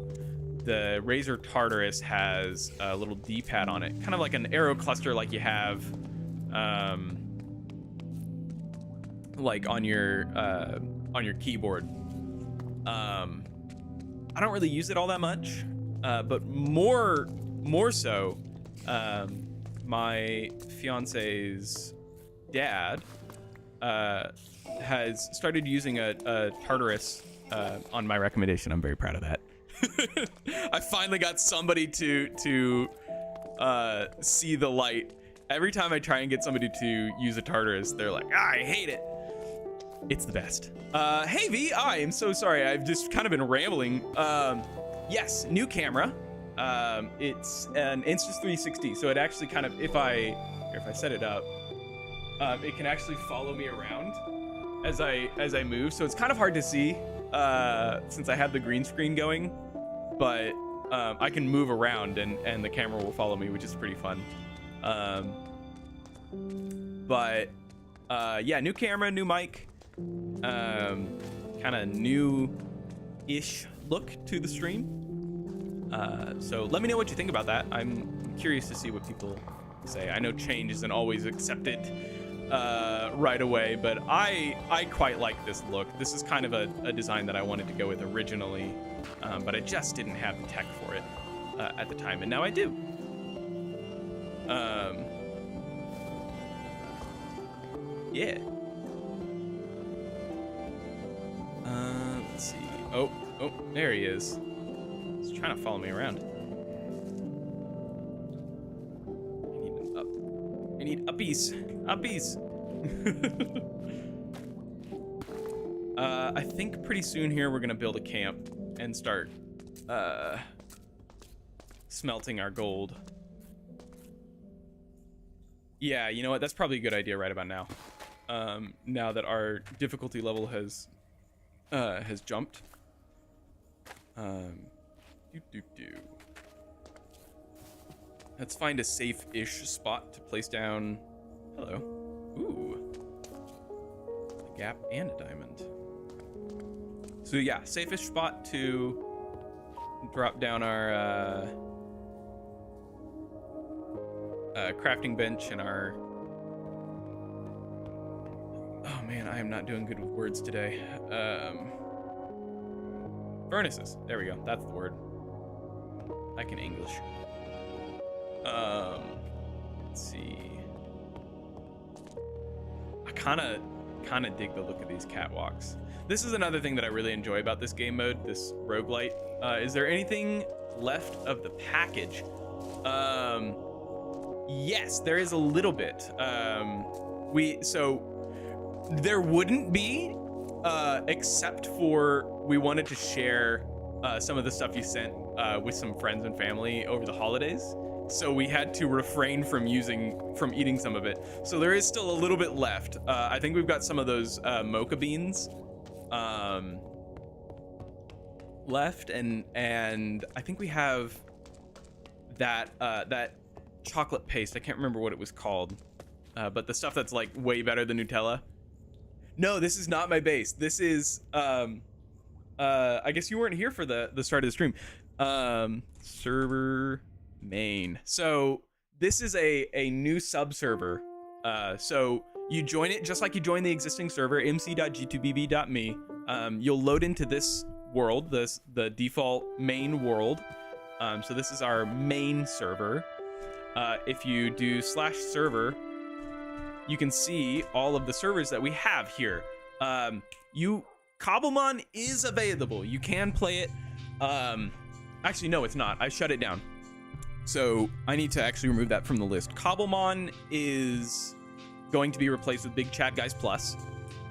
the Razer Tartarus has a little D-pad on it, kind of like an arrow cluster, like you have like on your keyboard. I don't really use it all that much, but more so, my fiance's dad has started using a Tartarus on my recommendation. I'm very proud of that. I finally got somebody to see the light. Every time I try and get somebody to use a Tartarus, they're like, I hate it. It's the best. Hey V, I am so sorry. I've just kind of been rambling. Yes, new camera. It's an Insta360, so it actually kind of, if I set it up, it can actually follow me around as I move. So it's kind of hard to see since I have the green screen going, but I can move around and the camera will follow me, which is pretty fun. Yeah, new camera, new mic, kind of new-ish look to the stream. So let me know what you think about that. I'm curious to see what people say. I know change isn't always accepted right away, but I quite like this look. This is kind of a design that I wanted to go with originally, but I just didn't have the tech for it at the time, and now I do. Yeah. Let's see. Oh, there he is. He's trying to follow me around. I need uppies. I think pretty soon here we're gonna build a camp and start smelting our gold. Yeah, you know what? That's probably a good idea right about now. Now that our difficulty level has jumped. Let's find a safe-ish spot to place down. Hello. Ooh. A gap and a diamond. So yeah, safe-ish spot to drop down our crafting bench and our... Oh man, I am not doing good with words today. Furnaces. There we go. That's the word. I can English. Let's see. I kind of dig the look of these catwalks. This is another thing that I really enjoy about this game mode, this roguelite. Is there anything left of the package? Yes, there is a little bit. There wouldn't be, except for we wanted to share some of the stuff you sent with some friends and family over the holidays. So we had to refrain from eating some of it. So there is still a little bit left. I think we've got some of those mocha beans left, and I think we have that chocolate paste. I can't remember what it was called, but the stuff that's like way better than Nutella. No, this is not my base. This is I guess you weren't here for the start of the stream. Server main. So this is a new sub server. So You join it just like you join the existing server, mc.g2bb.me. You'll load into this world, the default main world. So this is our main server. If you do /server, you can see all of the servers that we have here. Cobblemon is available. You can play it. Actually, no, it's not. I shut it down. So I need to actually remove that from the list. Cobblemon is going to be replaced with Big Chat Guys Plus.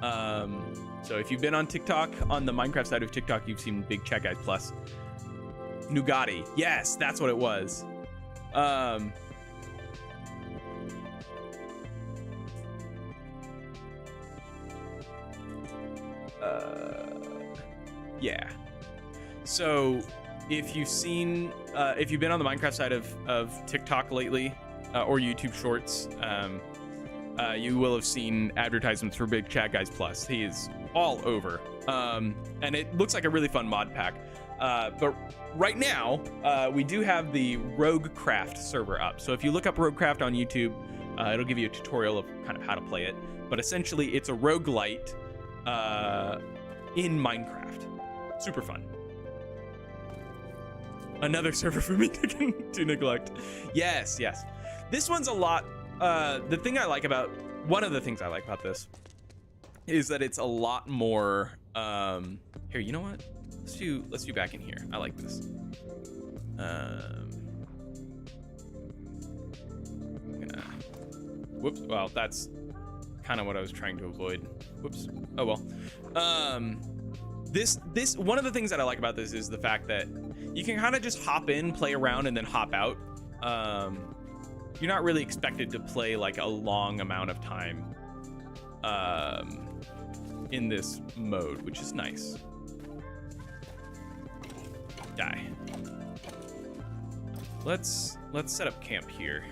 So if you've been on TikTok, on the Minecraft side of TikTok, you've seen Big Chat Guys Plus. Nugatti. Yes, that's what it was. Yeah. So if you've seen, if you've been on the Minecraft side of TikTok lately, or YouTube Shorts, you will have seen advertisements for Big Chat Guys Plus. He is all over. And it looks like a really fun mod pack. But right now, we do have the Roguecraft server up. So if you look up Roguecraft on YouTube, it'll give you a tutorial of kind of how to play it. But essentially, it's a roguelite in Minecraft. Super fun. Another server for me to neglect. Yes, yes. This one's a lot. One of the things I like about this is that it's a lot more. Here, you know what? Let's do back in here. I like this. Whoops. Well, that's kind of what I was trying to avoid. Whoops. Oh well. This one of the things that I like about this is the fact that you can kind of just hop in, play around, and then hop out. You're not really expected to play like a long amount of time in this mode, which is nice. Die. Let's set up camp here.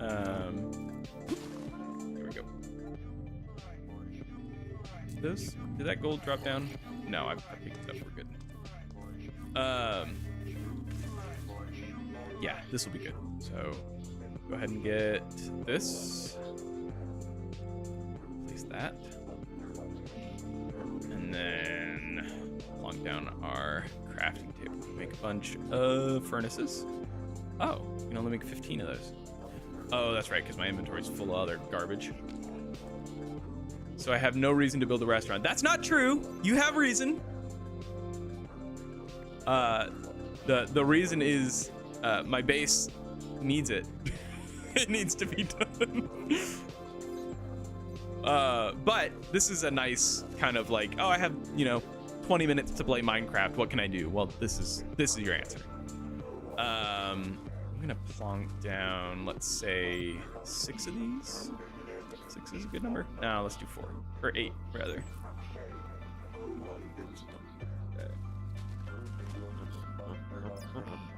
Here we go. Did that gold drop down? No, I picked it up. We're good. Yeah, this will be good. So go ahead and get this. Place that. And then plonk down our crafting table. Make a bunch of furnaces. Oh, you can only make 15 of those. Oh, that's right, because my inventory is full of other garbage. So I have no reason to build a restaurant. That's not true. You have reason. The reason is my base needs it. It needs to be done. But this is a nice kind of like, oh, I have 20 minutes to play Minecraft. What can I do? Well, this is your answer. I'm gonna plonk down, let's say 6 of these. 6 is a good number. No, let's do 4 or 8 rather.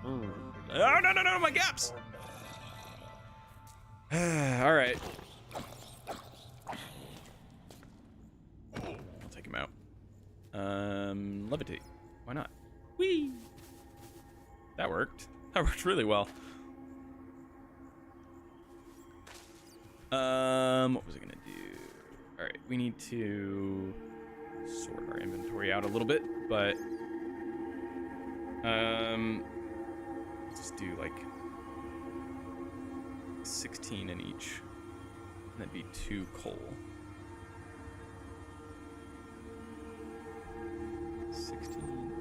Oh no, my gaps. All right. I'll take him out. Levitate. Why not? Whee! That worked. That worked really well. What was I gonna do? All right, we need to sort our inventory out a little bit, but just do like 16 in each. And that'd be 2 coal. 16.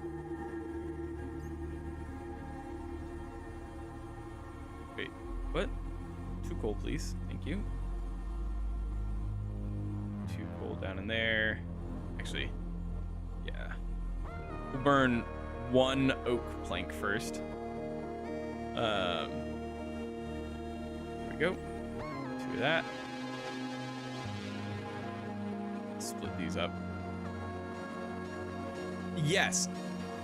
Wait, what? 2 coal, please. Thank you. 2 coal down in there. Actually, yeah. We'll burn 1 oak plank first. There we go. 2 of that. Split these up. Yes,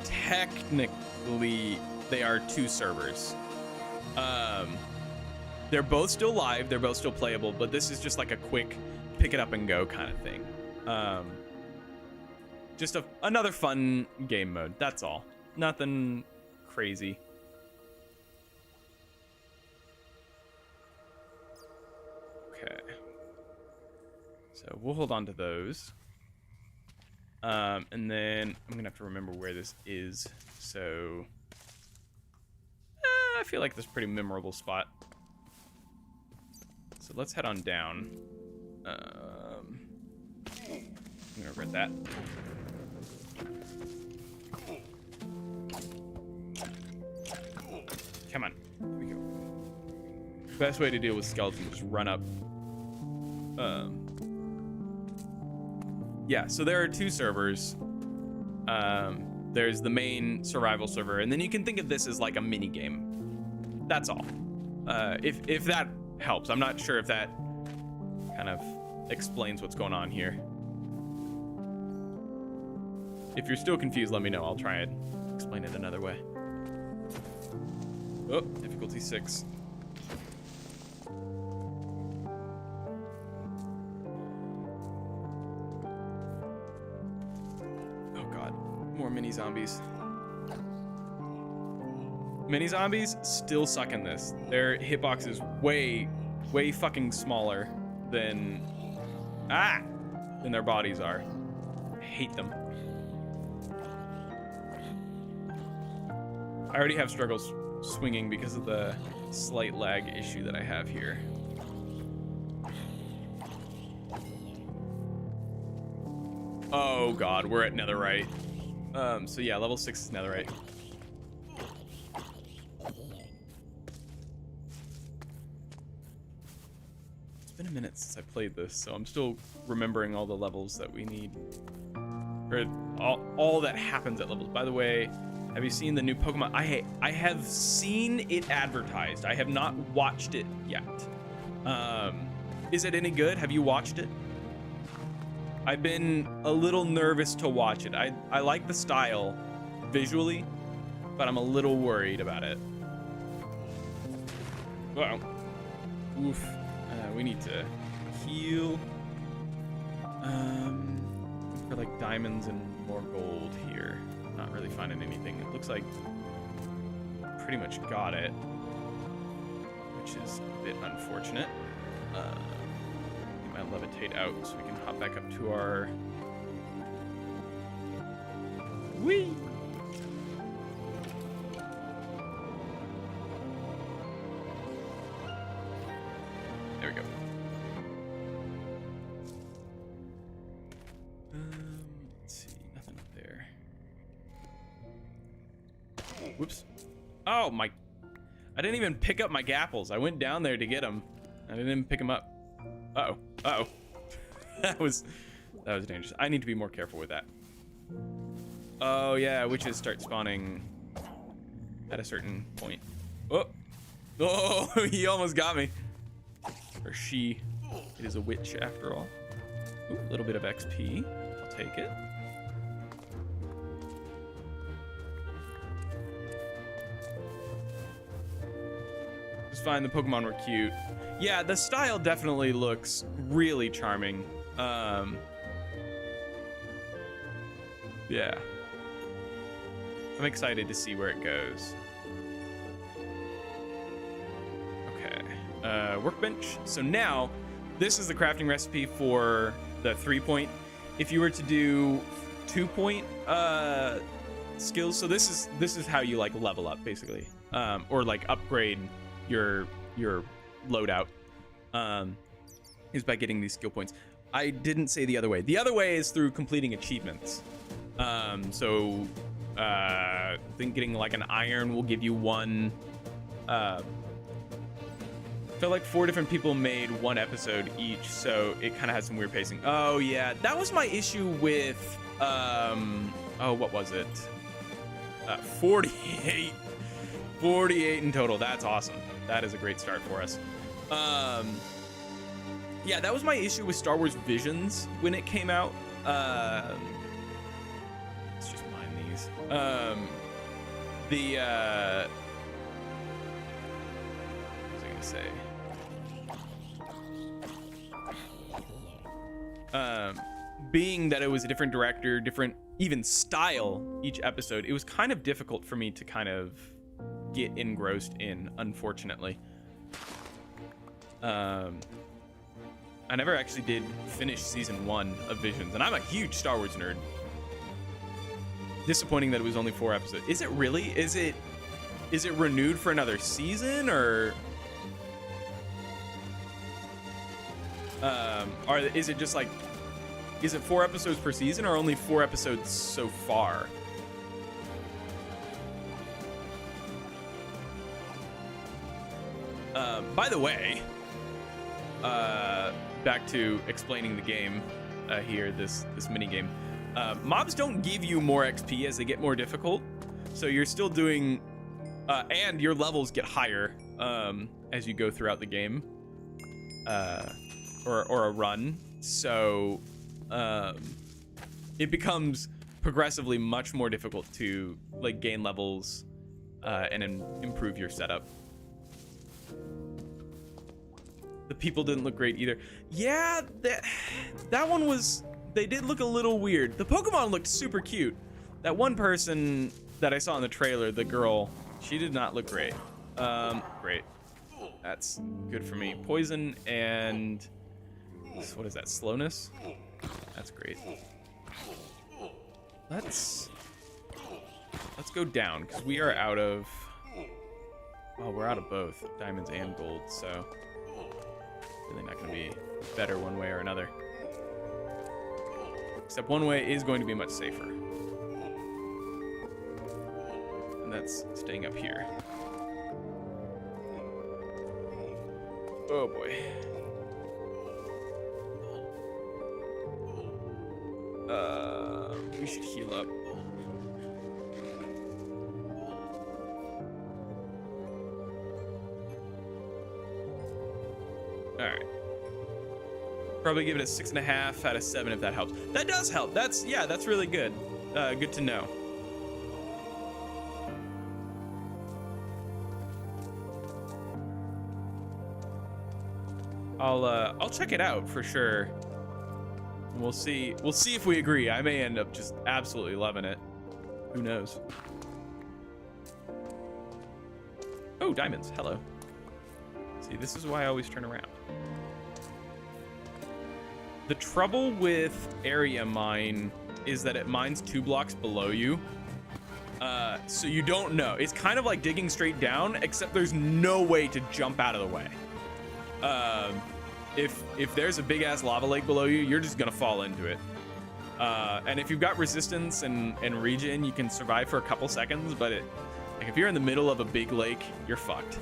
technically they are 2 servers. They're both still live, they're both still playable, but this is just like a quick pick it up and go kind of thing. Just another fun game mode, that's all. Nothing crazy. Okay. we'll hold on to those. And then I'm gonna have to remember where this is. So I feel like this is a pretty memorable spot. So let's head on down. I'm gonna read that. Come on, here we go. Best way to deal with skeletons is run up. Yeah, so there are two servers. There's the main survival server, and then you can think of this as like a mini game. That's all. If that helps. I'm not sure if that kind of explains what's going on here. If you're still confused, let me know. I'll try and explain it another way. Oh, difficulty 6. Oh god, more mini zombies. Mini zombies still suck in this. Their hitbox is way fucking smaller than their bodies are. I hate them. I already have struggles swinging because of the slight lag issue that I have here. Oh god, we're at netherite. So yeah, level 6 is netherite. It's been a minute since I played this, so I'm still remembering all the levels that we need. Or all that happens at levels. By the way, have you seen the new Pokemon? I have seen it advertised. I have not watched it yet. Is it any good? Have you watched it? I've been a little nervous to watch it. I like the style visually, but I'm a little worried about it. Wow. Oof. We need to heal. For like diamonds and more gold here. Not really finding anything. It looks like pretty much got it, which is a bit unfortunate. Get my levitate out so we can hop back up to our whee. There we go. Let's see, nothing up there. Whoops. Oh my, I didn't even pick up my gapples. I went down there to get them. I didn't even pick them up. Uh-oh. Uh-oh. That was dangerous. I need to be more careful with that. Oh yeah, witches start spawning at a certain point. Oh, he almost got me. Or she. It is a witch after all. Ooh, a little bit of XP. I'll take it. Just find the Pokemon were cute. Yeah, the style definitely looks really charming. Yeah. I'm excited to see where it goes. Okay. Workbench. So now, this is the crafting recipe for the 3-point. If you were to do 2-point skills, so this is how you like level up basically, or like upgrade your loadout, is by getting these skill points. I didn't say the other way. The other way is through completing achievements. I think getting like an iron will give you one. I feel like 4 different people made one episode each, so it kind of has some weird pacing. Oh yeah, that was my issue with oh, what was it? 48 in total. That's awesome. That is a great start for us. Yeah, that was my issue with Star Wars Visions when it came out. Let's just mine these. What was I gonna say? Being that it was a different director, different even style each episode, it was kind of difficult for me to kind of get engrossed in, unfortunately. I never actually did finish season 1 of Visions, and I'm a huge Star Wars nerd. Disappointing that it was only 4 episodes. Is it really? Is it renewed for another season, or is it just like, is it 4 episodes per season, or only 4 episodes so far? By the way, back to explaining the game here, this mini game. Mobs don't give you more XP as they get more difficult, so you're still doing, and your levels get higher as you go throughout the game, or a run. So it becomes progressively much more difficult to like gain levels and improve your setup. The people didn't look great either. Yeah, that one was, they did look a little weird. The Pokemon looked super cute. That one person that I saw in the trailer, the girl, she did not look great. Great. That's good for me. Poison and what is that? Slowness? That's great. Let's go down because we are out of, well, we're out of both diamonds and gold, so really not going to be better one way or another. Except one way is going to be much safer. And that's staying up here. Oh boy. We should heal up. All right. Probably give it a 6.5 out of 7 if that helps. That does help. That's really good. Good to know. I'll check it out for sure. We'll see if we agree. I may end up just absolutely loving it. Who knows? Oh, diamonds. Hello. See, this is why I always turn around. The trouble with area mine is that it mines 2 blocks below you. So you don't know. It's kind of like digging straight down, except there's no way to jump out of the way. If there's a big ass lava lake below you, you're just gonna fall into it. And if you've got resistance and regen, you can survive for a couple seconds, but like if you're in the middle of a big lake, you're fucked.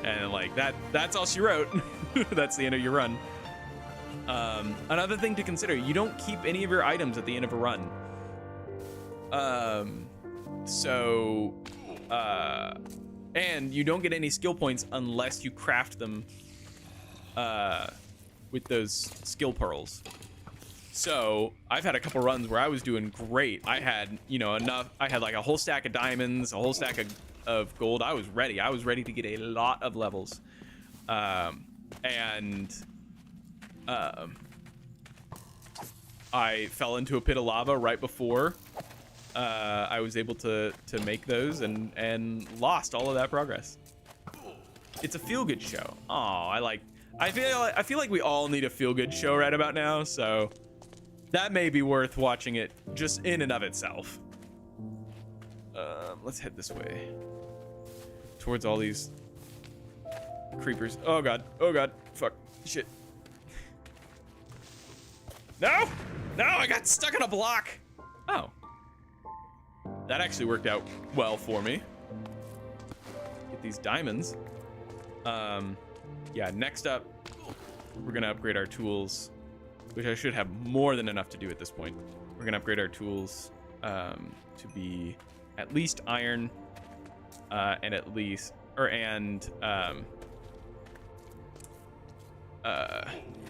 And like that's all she wrote. That's the end of your run. Another thing to consider, you don't keep any of your items at the end of a run. And you don't get any skill points unless you craft them with those skill pearls. So I've had a couple runs where I was doing great. I had, enough. I had like a whole stack of diamonds, a whole stack of gold. I was ready to get a lot of levels. I fell into a pit of lava right before I was able to make those and lost all of that progress. It's a feel-good show. Oh, I feel like we all need a feel-good show right about now, so that may be worth watching it just in and of itself. Let's head this way towards all these creepers. Oh god, fuck, shit. No, I got stuck in a block. Oh, that actually worked out well for me. Get these diamonds. Yeah, next up, we're gonna upgrade our tools, which I should have more than enough to do at this point. We're gonna upgrade our tools to be at least iron, and at least,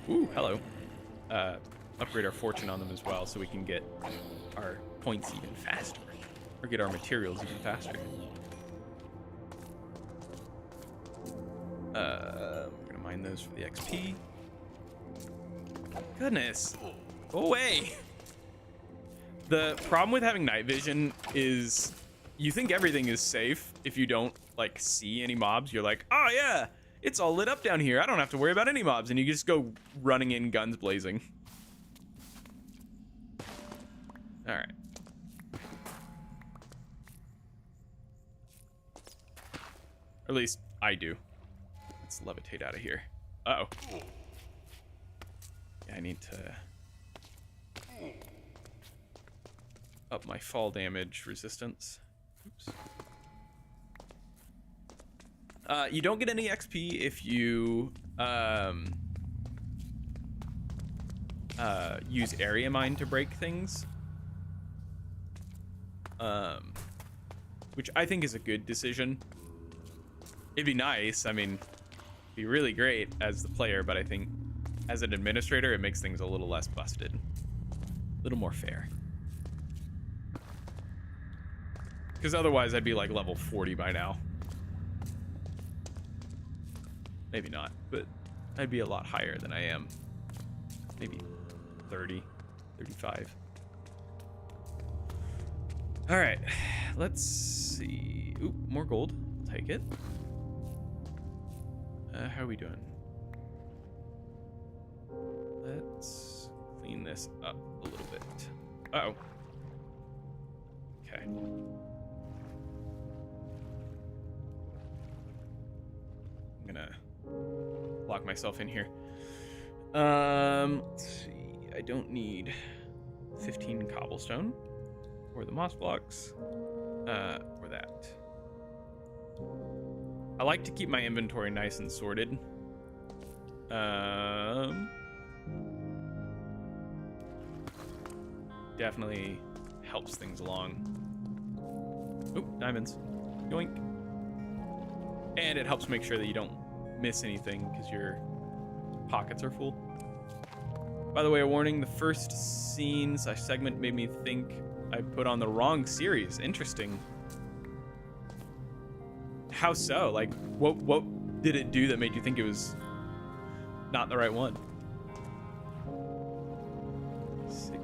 ooh, hello. Upgrade our fortune on them as well, so we can get our points even faster, or get our materials even faster. We're gonna mine those for the XP. Goodness, go away. The problem with having night vision is you think everything is safe if you don't like see any mobs. You're like, oh yeah, It's all lit up down here. I don't have to worry about any mobs. And you just go running in, guns blazing. All right. Or at least I do. Let's levitate out of here. Uh-oh. Yeah, I need to up my fall damage resistance. Oops. You don't get any XP if you use area mine to break things, which I think is a good decision. It'd be nice. I mean, it'd be really great as the player, but I think as an administrator, it makes things a little less busted, a little more fair. Because otherwise, I'd be like level 40 by now. Maybe not, but I'd be a lot higher than I am. Maybe 30, 35. All right, let's see. Oop, more gold. I'll take it. How are we doing? Let's clean this up a little bit. Uh-oh. Okay. I'm gonna lock myself in here. Let's see. I don't need 15 cobblestone or the moss blocks or that. I like to keep my inventory nice and sorted. Definitely helps things along. Oop, diamonds. Yoink. And it helps make sure that you don't miss anything because your pockets are full. By the way, a warning, the first scene/segment made me think I put on the wrong series. Interesting. How so? Like, what did it do that made you think it was not the right one? 6.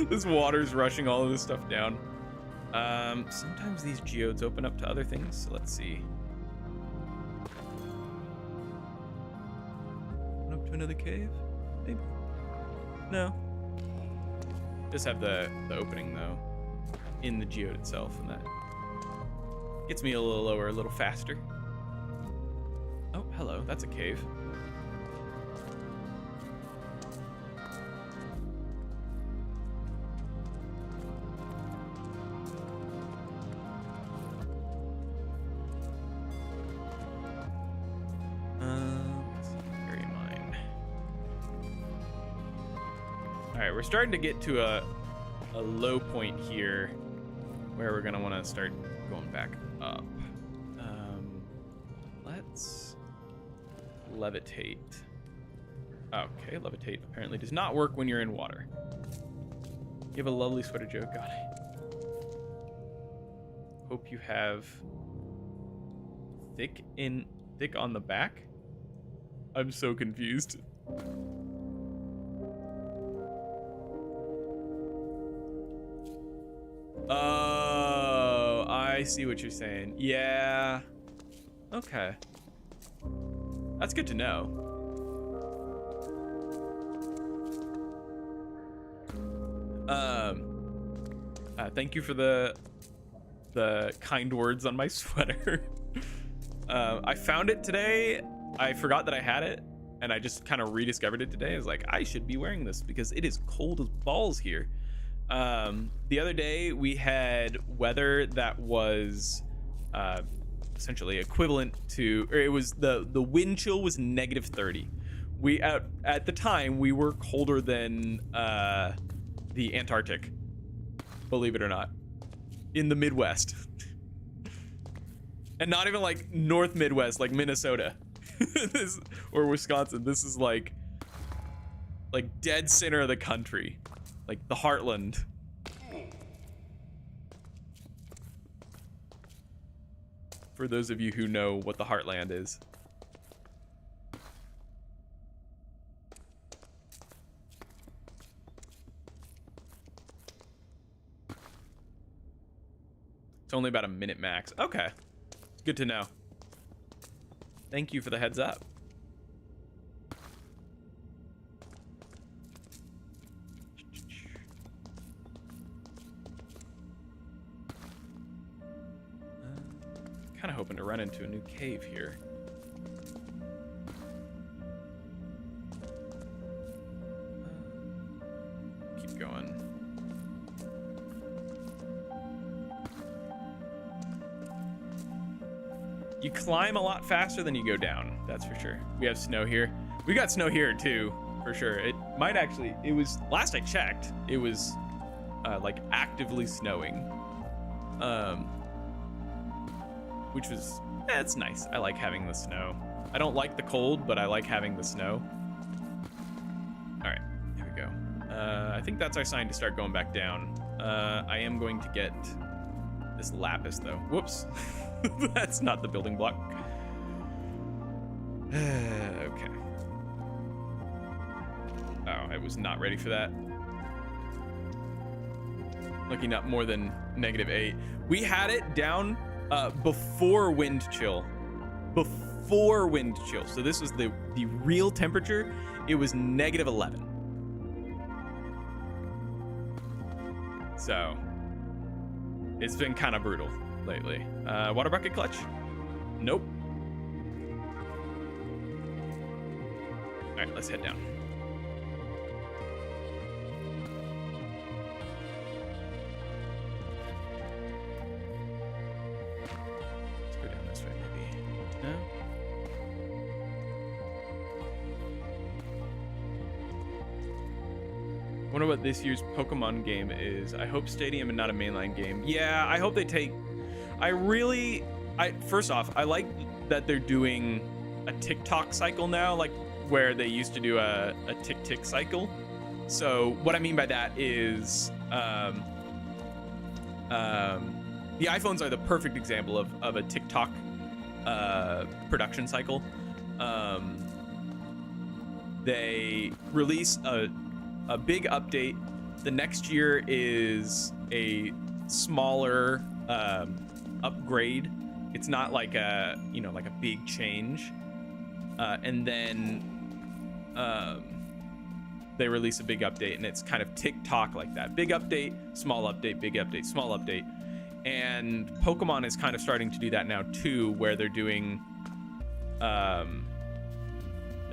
This water's rushing all of this stuff down. Sometimes these geodes open up to other things, so let's see. Open up to another cave? Maybe. No. Just have the opening though in the geode itself, and that gets me a little lower, a little faster. Oh, hello, that's a cave. We're starting to get to a low point here where we're gonna want to start going back up. Let's levitate. Okay, levitate apparently does not work when you're in water. You have a lovely sweater, Joe. Got it. Hope you have thick on the back. I'm so confused. Oh, I see what you're saying. Yeah. Okay. That's good to know. Thank you for the kind words on my sweater. I found it today. I forgot that I had it, and I just kind of rediscovered it today. I was like, I should be wearing this because it is cold as balls here. The other day we had weather that was essentially equivalent to, or it was the wind chill was -30. We at the time we were colder than the Antarctic, believe it or not, in the Midwest. And not even like North Midwest, like Minnesota or Wisconsin. This is like dead center of the country. Like the heartland. For those of you who know what the heartland is. It's only about a minute max. Okay. Good to know. Thank you for the heads up. Kind of hoping to run into a new cave here. Keep going. You climb a lot faster than you go down, that's for sure. We have snow here. We got snow here too, for sure. It might actually, it was, last I checked, it was like actively snowing. Which was, it's nice. I like having the snow. I don't like the cold, but I like having the snow. All right, here we go. I think that's our sign to start going back down. I am going to get this lapis though. Whoops, that's not the building block. Okay. Oh, I was not ready for that. Looking up more than -8. We had it down before wind chill. Before wind chill. So this was the real temperature. It was -11. So it's been kind of brutal lately. Water bucket clutch? Nope. All right, let's head down. Wonder what this year's Pokemon game is. I hope Stadium and not a mainline game. Yeah, I hope they take... First off, I like that they're doing a TikTok cycle now, like where they used to do a tick-tick cycle. So what I mean by that is... the iPhones are the perfect example of a TikTok production cycle. They release a big update. The next year is a smaller upgrade. It's not like a big change. And then they release a big update, and it's kind of TikTok like that. Big update, small update, big update, small update. And Pokemon is kind of starting to do that now too, where they're doing a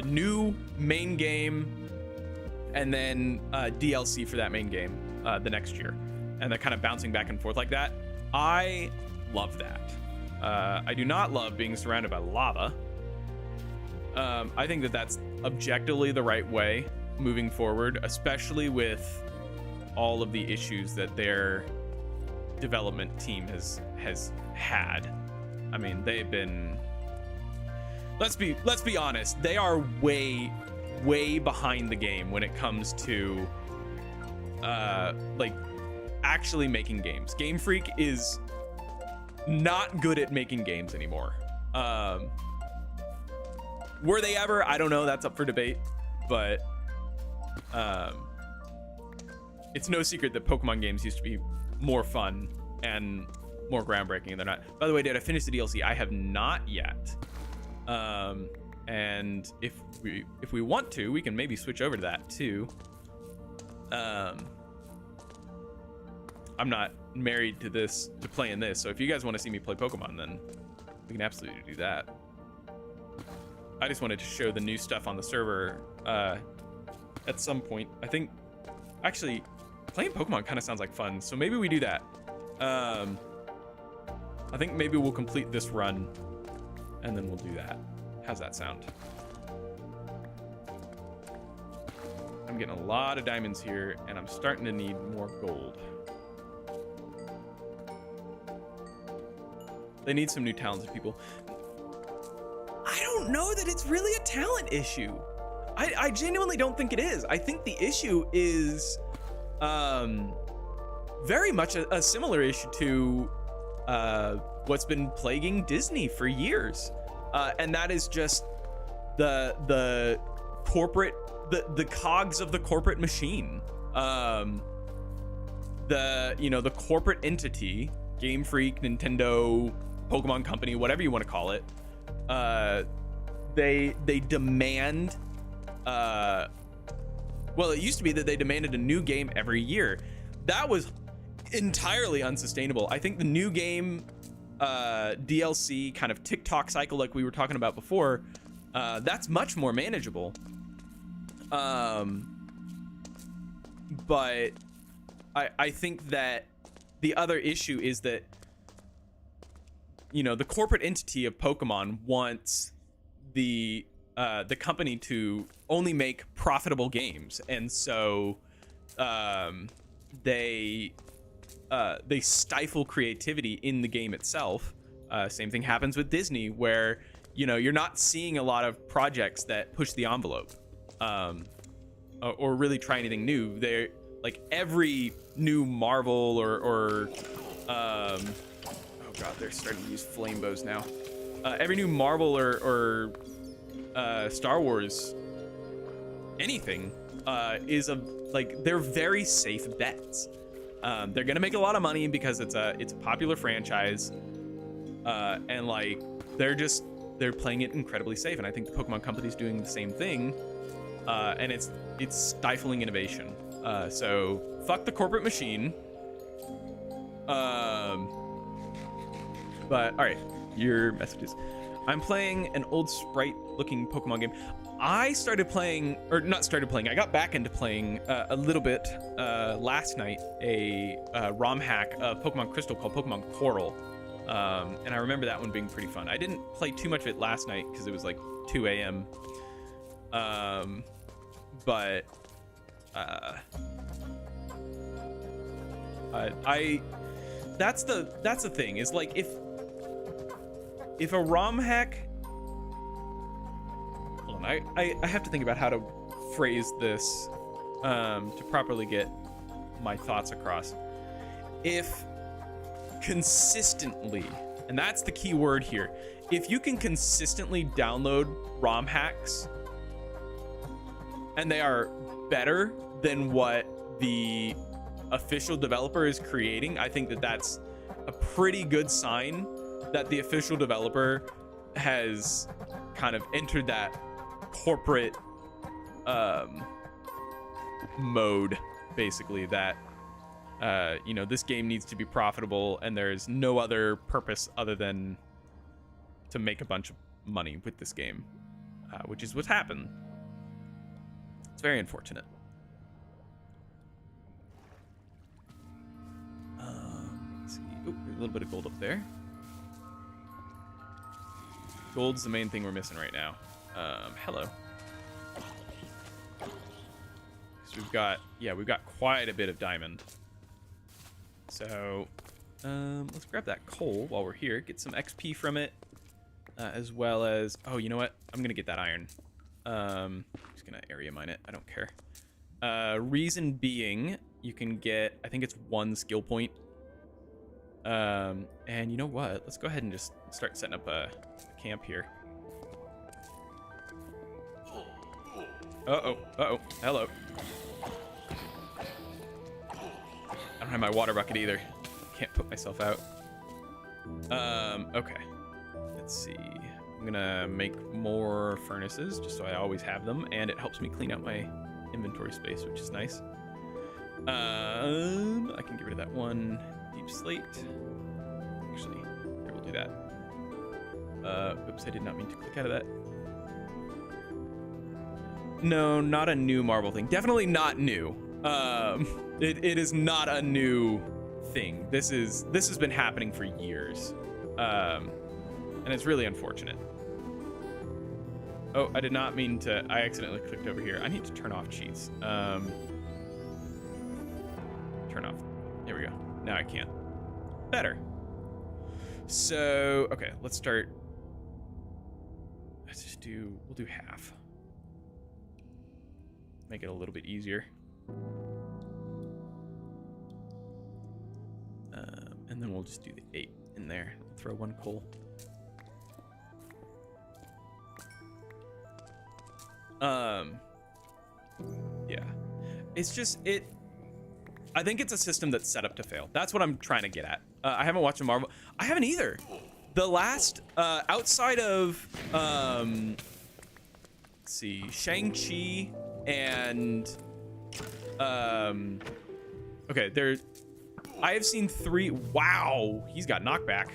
new main game and then DLC for that main game the next year. And they're kind of bouncing back and forth like that. I love that. I do not love being surrounded by lava. I think that that's objectively the right way moving forward, especially with all of the issues that their development team has had. I mean, they've been, let's be honest, they are way behind the game when it comes to like actually making games. Game Freak is not good at making games anymore. Were they ever? I don't know, that's up for debate, but it's no secret that Pokemon games used to be more fun and more groundbreaking, and they're not. By the way, did I finish the DLC? I have not yet. And if we want to, we can maybe switch over to that too. I'm not married to playing this, so if you guys want to see me play Pokemon, then we can absolutely do that. I just wanted to show the new stuff on the server at some point. I think actually playing Pokemon kind of sounds like fun, so maybe we do that. I think maybe we'll complete this run and then we'll do that. How's that sound? I'm getting a lot of diamonds here, and I'm starting to need more gold. They need some new talented people. I don't know that it's really a talent issue. I genuinely don't think it is. I think the issue is very much a similar issue to what's been plaguing Disney for years. And that is just the corporate, the cogs of the corporate machine. The corporate entity Game Freak, Nintendo, Pokemon Company, whatever you want to call it, they demand. Well, it used to be that they demanded a new game every year. That was entirely unsustainable. I think the new game DLC kind of TikTok cycle, like we were talking about before, that's much more manageable. But I think that the other issue is that, you know, the corporate entity of Pokemon wants the company to only make profitable games, and so they stifle creativity in the game itself. Same thing happens with Disney, where, you know, you're not seeing a lot of projects that push the envelope, or really try anything new. They're like every new Marvel or oh god, they're starting to use flame bows now. Every new Marvel or Star Wars anything is they're very safe bets. They're gonna make a lot of money because it's a popular franchise, and like they're playing it incredibly safe. And I think the Pokemon Company's doing the same thing, and it's stifling innovation. So fuck the corporate machine. But all right, your messages. I'm playing an old sprite-looking Pokemon game. I started playing, or not started playing, I got back into playing a little bit last night, a ROM hack of Pokemon Crystal called Pokemon Coral. And I remember that one being pretty fun. I didn't play too much of it last night because it was like 2 a.m. But that's the thing, is like if a ROM hack, hold on, I have to think about how to phrase this to properly get my thoughts across. If consistently, and that's the key word here, if you can consistently download ROM hacks and they are better than what the official developer is creating, I think that that's a pretty good sign that the official developer has kind of entered that corporate mode, basically, that you know, this game needs to be profitable and there's no other purpose other than to make a bunch of money with this game, which is what's happened. It's very unfortunate. Let's see. Ooh, there's a little bit of gold up there. Gold's the main thing we're missing right now. Hello. So we've got quite a bit of diamond. So let's grab that coal while we're here, get some XP from it, as well as, oh, you know what? I'm gonna get that iron. Just gonna area mine it. I don't care. Reason being, you can get, I think it's 1 skill point. And you know what? Let's go ahead and just start setting up a camp here. Uh-oh. Hello. I don't have my water bucket either. Can't put myself out. Okay. Let's see. I'm gonna make more furnaces just so I always have them, and it helps me clean out my inventory space, which is nice. I can get rid of that one deep slate. Actually, here, we'll do that. Oops, I did not mean to click out of that. No, not a new Marvel thing. Definitely not new. It is not a new thing. This has been happening for years. And it's really unfortunate. Oh, I did not mean to, I accidentally clicked over here. I need to turn off cheats. Turn off. There we go. Now I can't. Better. So, okay, let's start. We'll do half. Make it a little bit easier. And then we'll just do the 8 in there. Throw 1 coal. Yeah. It's just, I think it's a system that's set up to fail. That's what I'm trying to get at. I haven't watched a Marvel. I haven't either. The last, outside of, let's see, Shang-Chi and, okay, I have seen 3. Wow, he's got knockback.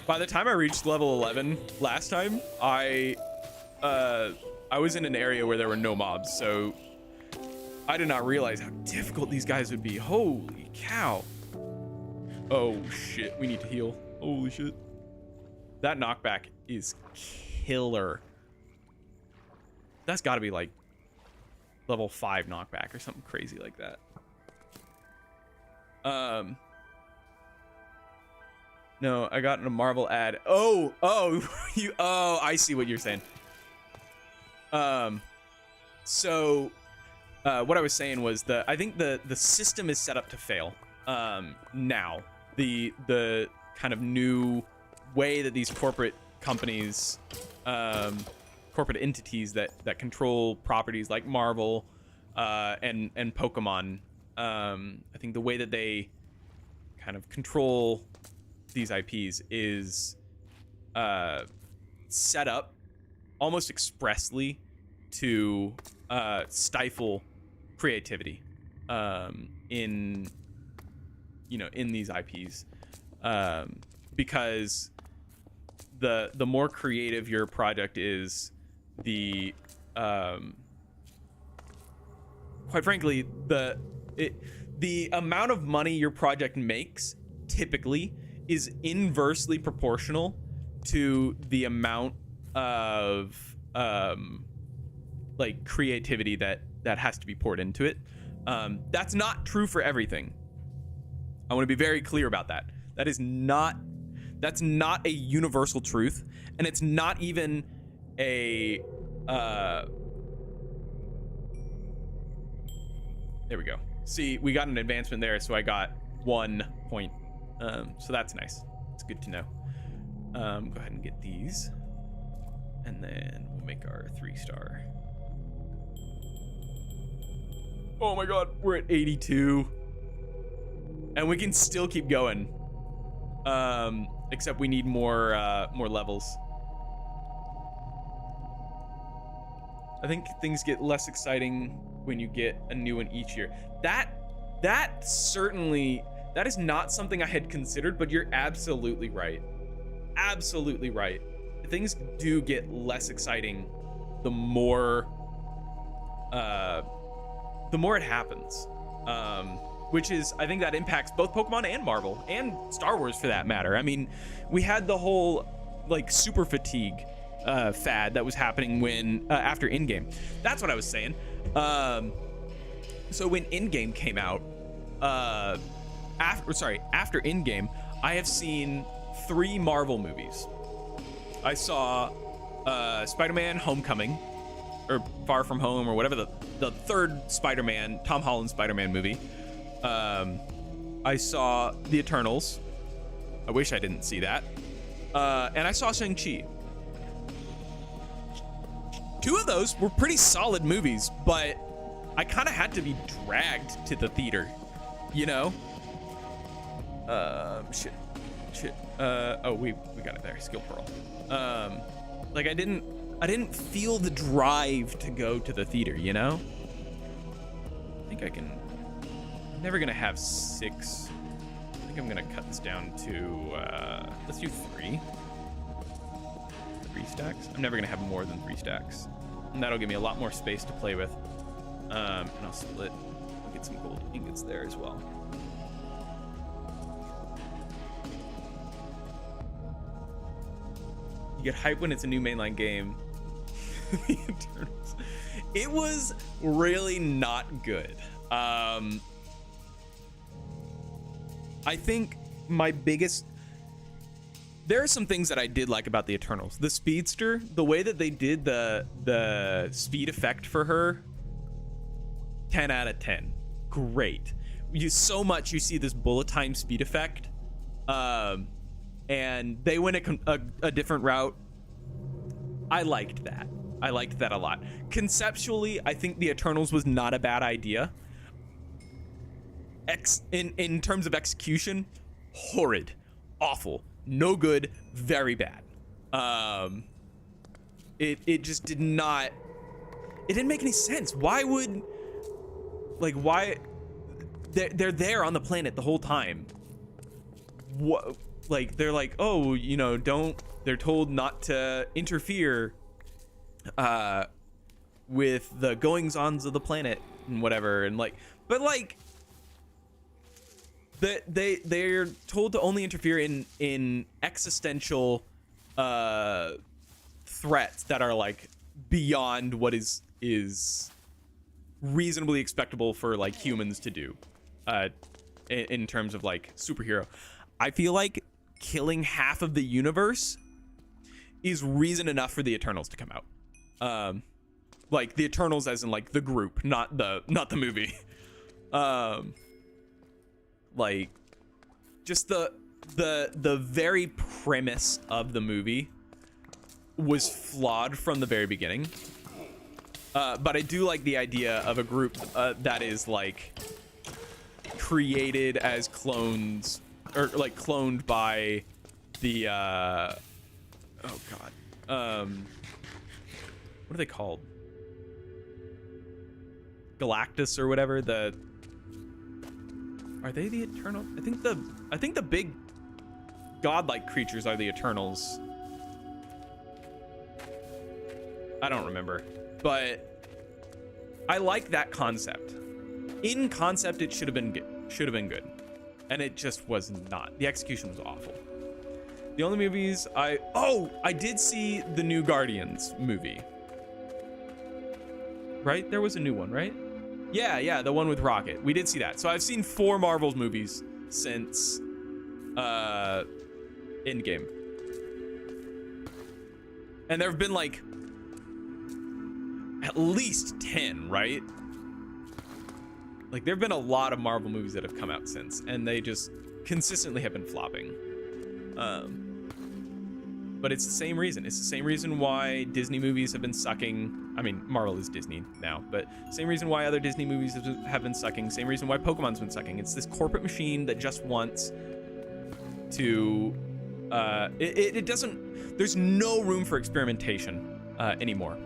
By the time I reached level 11 last time, I was in an area where there were no mobs, so I did not realize how difficult these guys would be. Holy cow. Oh shit, we need to heal. Holy shit. That knockback is killer. That's gotta be like level 5 knockback or something crazy like that. No, I got in a Marvel ad. Oh, I see what you're saying. So what I was saying was I think the system is set up to fail. Now the kind of new way that these corporate companies, corporate entities that control properties like Marvel, and Pokemon, I think the way that they kind of control these IPs is set up almost expressly to stifle creativity in these IPs, because the more creative your project is, the quite frankly the amount of money your project makes typically is inversely proportional to the amount of like creativity that has to be poured into it. That's not true for everything. I want to be very clear about that. That's not a universal truth, and it's not even a there we go. See, we got an advancement there, so I got 1 point. So that's nice. It's good to know. Go ahead and get these, and then we'll make our 3-star. Oh my god, we're at 82, and we can still keep going. Except we need more levels. I think things get less exciting when you get a new one each year. That is not something I had considered, but you're absolutely right. Absolutely right. Things do get less exciting the more it happens. Which is, I think that impacts both Pokemon and Marvel and Star Wars for that matter. I mean, we had the whole like super fatigue fad that was happening when after Endgame. That's what I was saying. So when Endgame came out, after Endgame, I have seen 3 Marvel movies. I saw Spider-Man: Homecoming, or Far From Home, or whatever the third Spider-Man, Tom Holland Spider-Man movie. I saw The Eternals. I wish I didn't see that. And I saw Shang-Chi. 2 of those were pretty solid movies, but I kind of had to be dragged to the theater, you know? Shit. Oh, we got it there. Skill Pearl. Like I didn't feel the drive to go to the theater, you know? I think I can. I'm never gonna have 6. I think I'm gonna cut this down to let's do 3 stacks. I'm never gonna have more than 3 stacks, and that'll give me a lot more space to play with. And I'll split. I'll get some gold ingots there as well. You get hype when it's a new mainline game. The Eternals. It was really not good. I think my biggest... There are some things that I did like about the Eternals. The Speedster, the way that they did the speed effect for her, 10 out of 10. Great. You see this bullet time speed effect. And they went a different route. I liked that. I liked that a lot. Conceptually, I think the Eternals was not a bad idea. in terms of execution, horrid, awful, no good, very bad. It just did not. It didn't make any sense. Why would, like, why they're there on the planet the whole time? What, like, they're like, oh, you know, don't. They're told not to interfere with the goings-ons of the planet and whatever, and like, but like, they're told to only interfere in existential threats that are like beyond what is reasonably expectable for like humans to do in terms of like superhero. I feel like killing half of the universe is reason enough for the Eternals to come out. Like the Eternals as in like the group, not the movie. Like just the very premise of the movie was flawed from the very beginning. But I do like the idea of a group that is like created as clones, or like cloned by the oh god, what are they called? Galactus or whatever. Are they the Eternals? I think the big godlike creatures are the Eternals. I don't remember, but I like that concept. In concept, it should have been good, and it just was not. The execution was awful. The only movies I did see the new Guardians movie. Right? There was a new one, right? Yeah, the one with Rocket. We did see that. So I've seen 4 Marvel movies since Endgame. And there have been like at least 10, right? Like there have been a lot of Marvel movies that have come out since, and they just consistently have been flopping. But it's the same reason. It's the same reason why Disney movies have been sucking. I mean, Marvel is Disney now, but same reason why other Disney movies have been sucking. Same reason why Pokemon's been sucking. It's this corporate machine that just wants to. It doesn't. There's no room for experimentation anymore,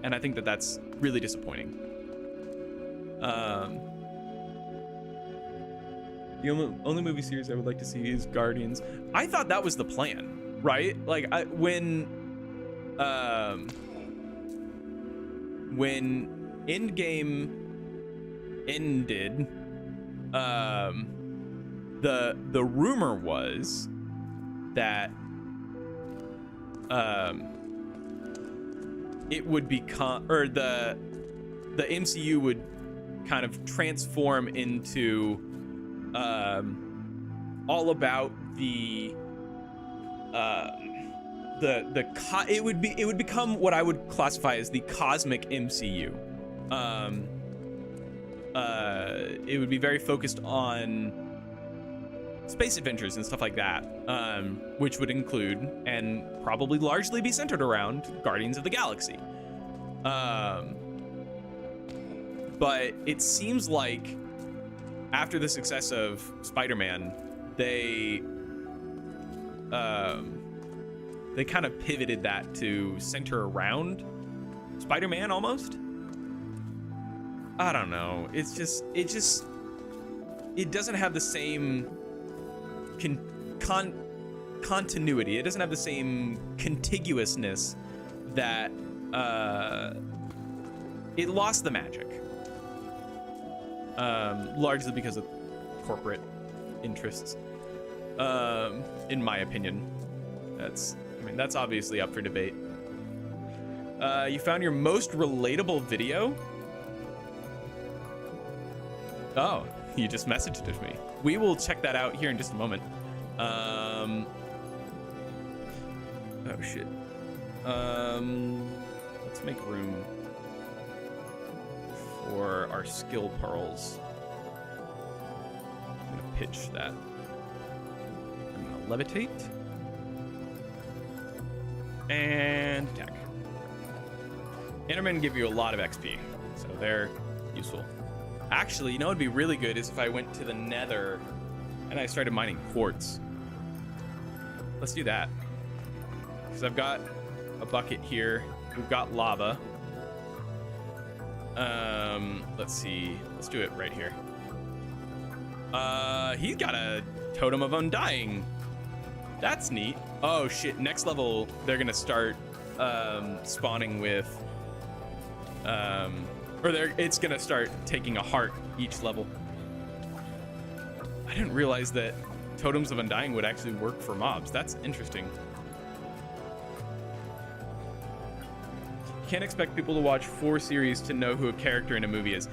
and I think that that's really disappointing. The only movie series I would like to see is Guardians. I thought that was the plan. Right? Like when Endgame ended, the rumor was that it would become, or the MCU would kind of transform into all about it would become what I would classify as the cosmic MCU. It would be very focused on space adventures and stuff like that, which would include and probably largely be centered around Guardians of the Galaxy. But it seems like after the success of Spider-Man, they kind of pivoted that to center around Spider-Man almost. I don't know. It doesn't have the same continuity. It doesn't have the same contiguousness that it lost the magic. Largely because of corporate interests. In my opinion, that's obviously up for debate. You found your most relatable video? Oh, you just messaged it to me. We will check that out here in just a moment. Oh shit. Let's make room for our skill pearls. I'm gonna pitch that. I'm gonna levitate. And attack. Endermen give you a lot of XP, so they're useful. Actually, you know what'd be really good is if I went to the Nether and I started mining quartz. Let's do that. Because I've got a bucket here. We've got lava. Let's see. Let's do it right here. He's got a Totem of Undying. That's neat. Oh shit, next level they're gonna start spawning with it's gonna start taking a heart each level. I didn't realize that Totems of Undying would actually work for mobs. That's interesting. You can't expect people to watch 4 series to know who a character in a movie is.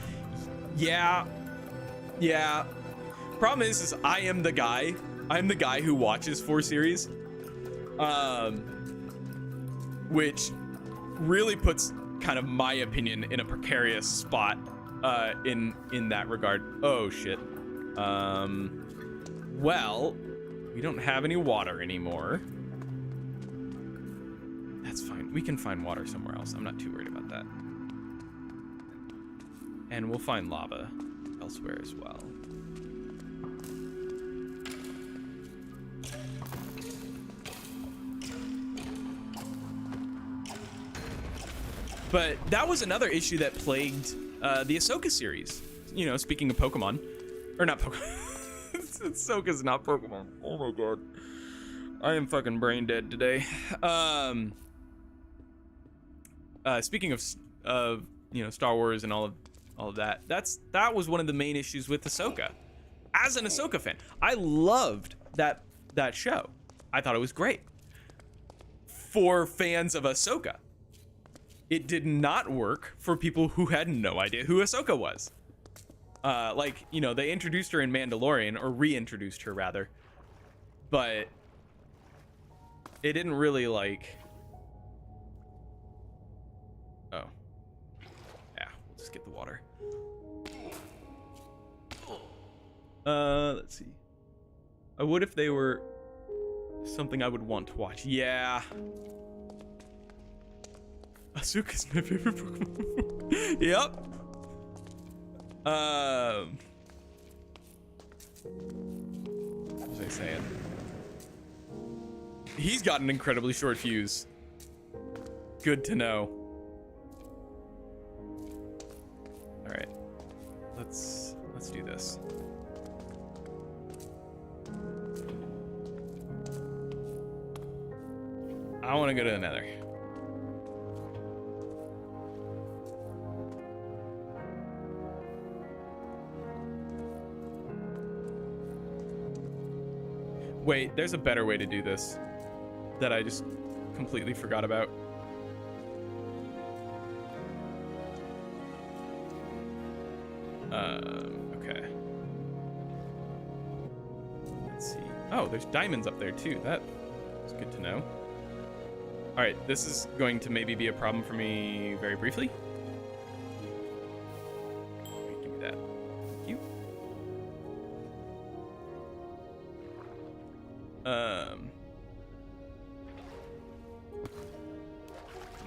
Yeah. Problem is I am the guy. I'm the guy who watches 4 series. Which really puts kind of my opinion in a precarious spot in that regard. Oh shit. Well, we don't have any water anymore. That's fine. We can find water somewhere else. I'm not too worried about that. And we'll find lava elsewhere as well. But that was another issue that plagued the Ahsoka series. You know, speaking of Pokemon, or not Pokemon. Ahsoka's not Pokemon. Oh my god, I am fucking brain dead today. Speaking of you know, Star Wars and all of that, that was one of the main issues with Ahsoka. As an Ahsoka fan, I loved that show. I thought it was great. For fans of Ahsoka, it did not work for people who had no idea who Ahsoka was. Like, you know, they introduced her in Mandalorian, or reintroduced her rather, but it didn't really like. Oh, yeah, we'll just get the water. Let's see. I would if they were something I would want to watch. Yeah. Asuka's my favorite Pokemon. Yep. What was I saying? He's got an incredibly short fuse. Good to know. All right, let's do this. I want to go to the Nether. Wait, there's a better way to do this that I just completely forgot about. Okay. Let's see. Oh, there's diamonds up there too. That's good to know. All right, this is going to maybe be a problem for me very briefly. Give me that. Thank you.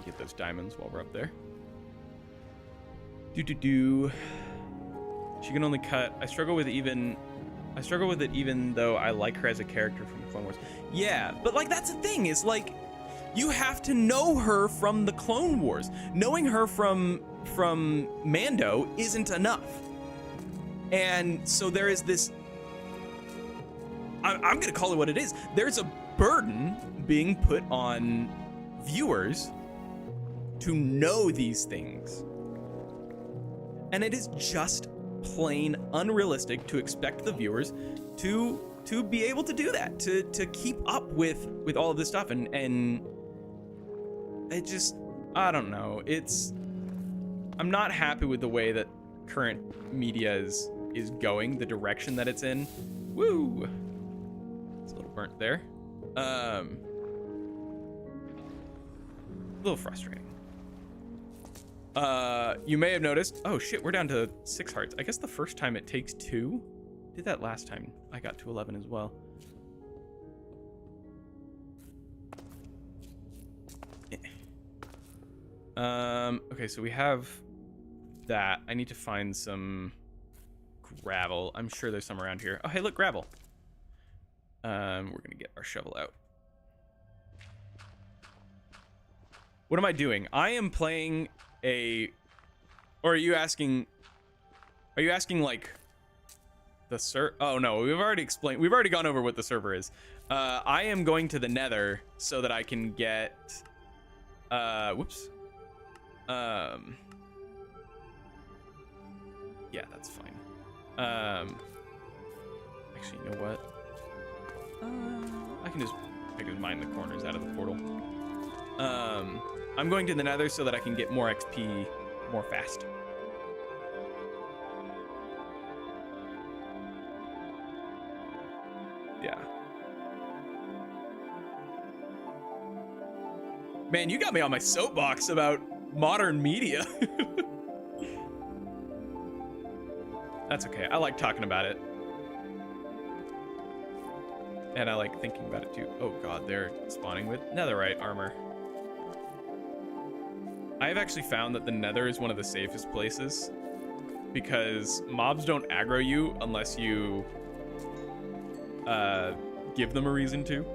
Get those diamonds while we're up there. She can only cut. I struggle with it even though I like her as a character from Clone Wars. Yeah, but like that's the thing is like you have to know her from the Clone Wars. Knowing her from Mando isn't enough. And so there is this, I'm gonna call it what it is. There's a burden being put on viewers to know these things. And it is just plain unrealistic to expect the viewers to be able to do that, to keep up with all of this stuff. And it just, I don't know. I'm not happy with the way that current media is going, the direction that it's in. Woo! It's a little burnt there. A little frustrating. You may have noticed, oh shit, we're down to 6 hearts. I guess the first time it takes 2. Did that last time. I got to 11 as well. Okay, so we have that. I need to find some gravel. I'm sure there's some around here. Oh, hey, look, gravel. We're gonna get our shovel out. What am I doing? I am playing a... Or are you asking... Are you asking, like... The Oh, no, we've already explained... We've already gone over what the server is. I am going to the nether so that I can get... Whoops. Yeah, that's fine. Actually, you know what? I can just mine the corners out of the portal. I'm going to the nether so that I can get more XP more fast. Yeah. Man, you got me on my soapbox about modern media. That's okay. I like talking about it. And I like thinking about it too. Oh god, they're spawning with netherite armor. I have actually found that the nether is one of the safest places because mobs don't aggro you unless you give them a reason to.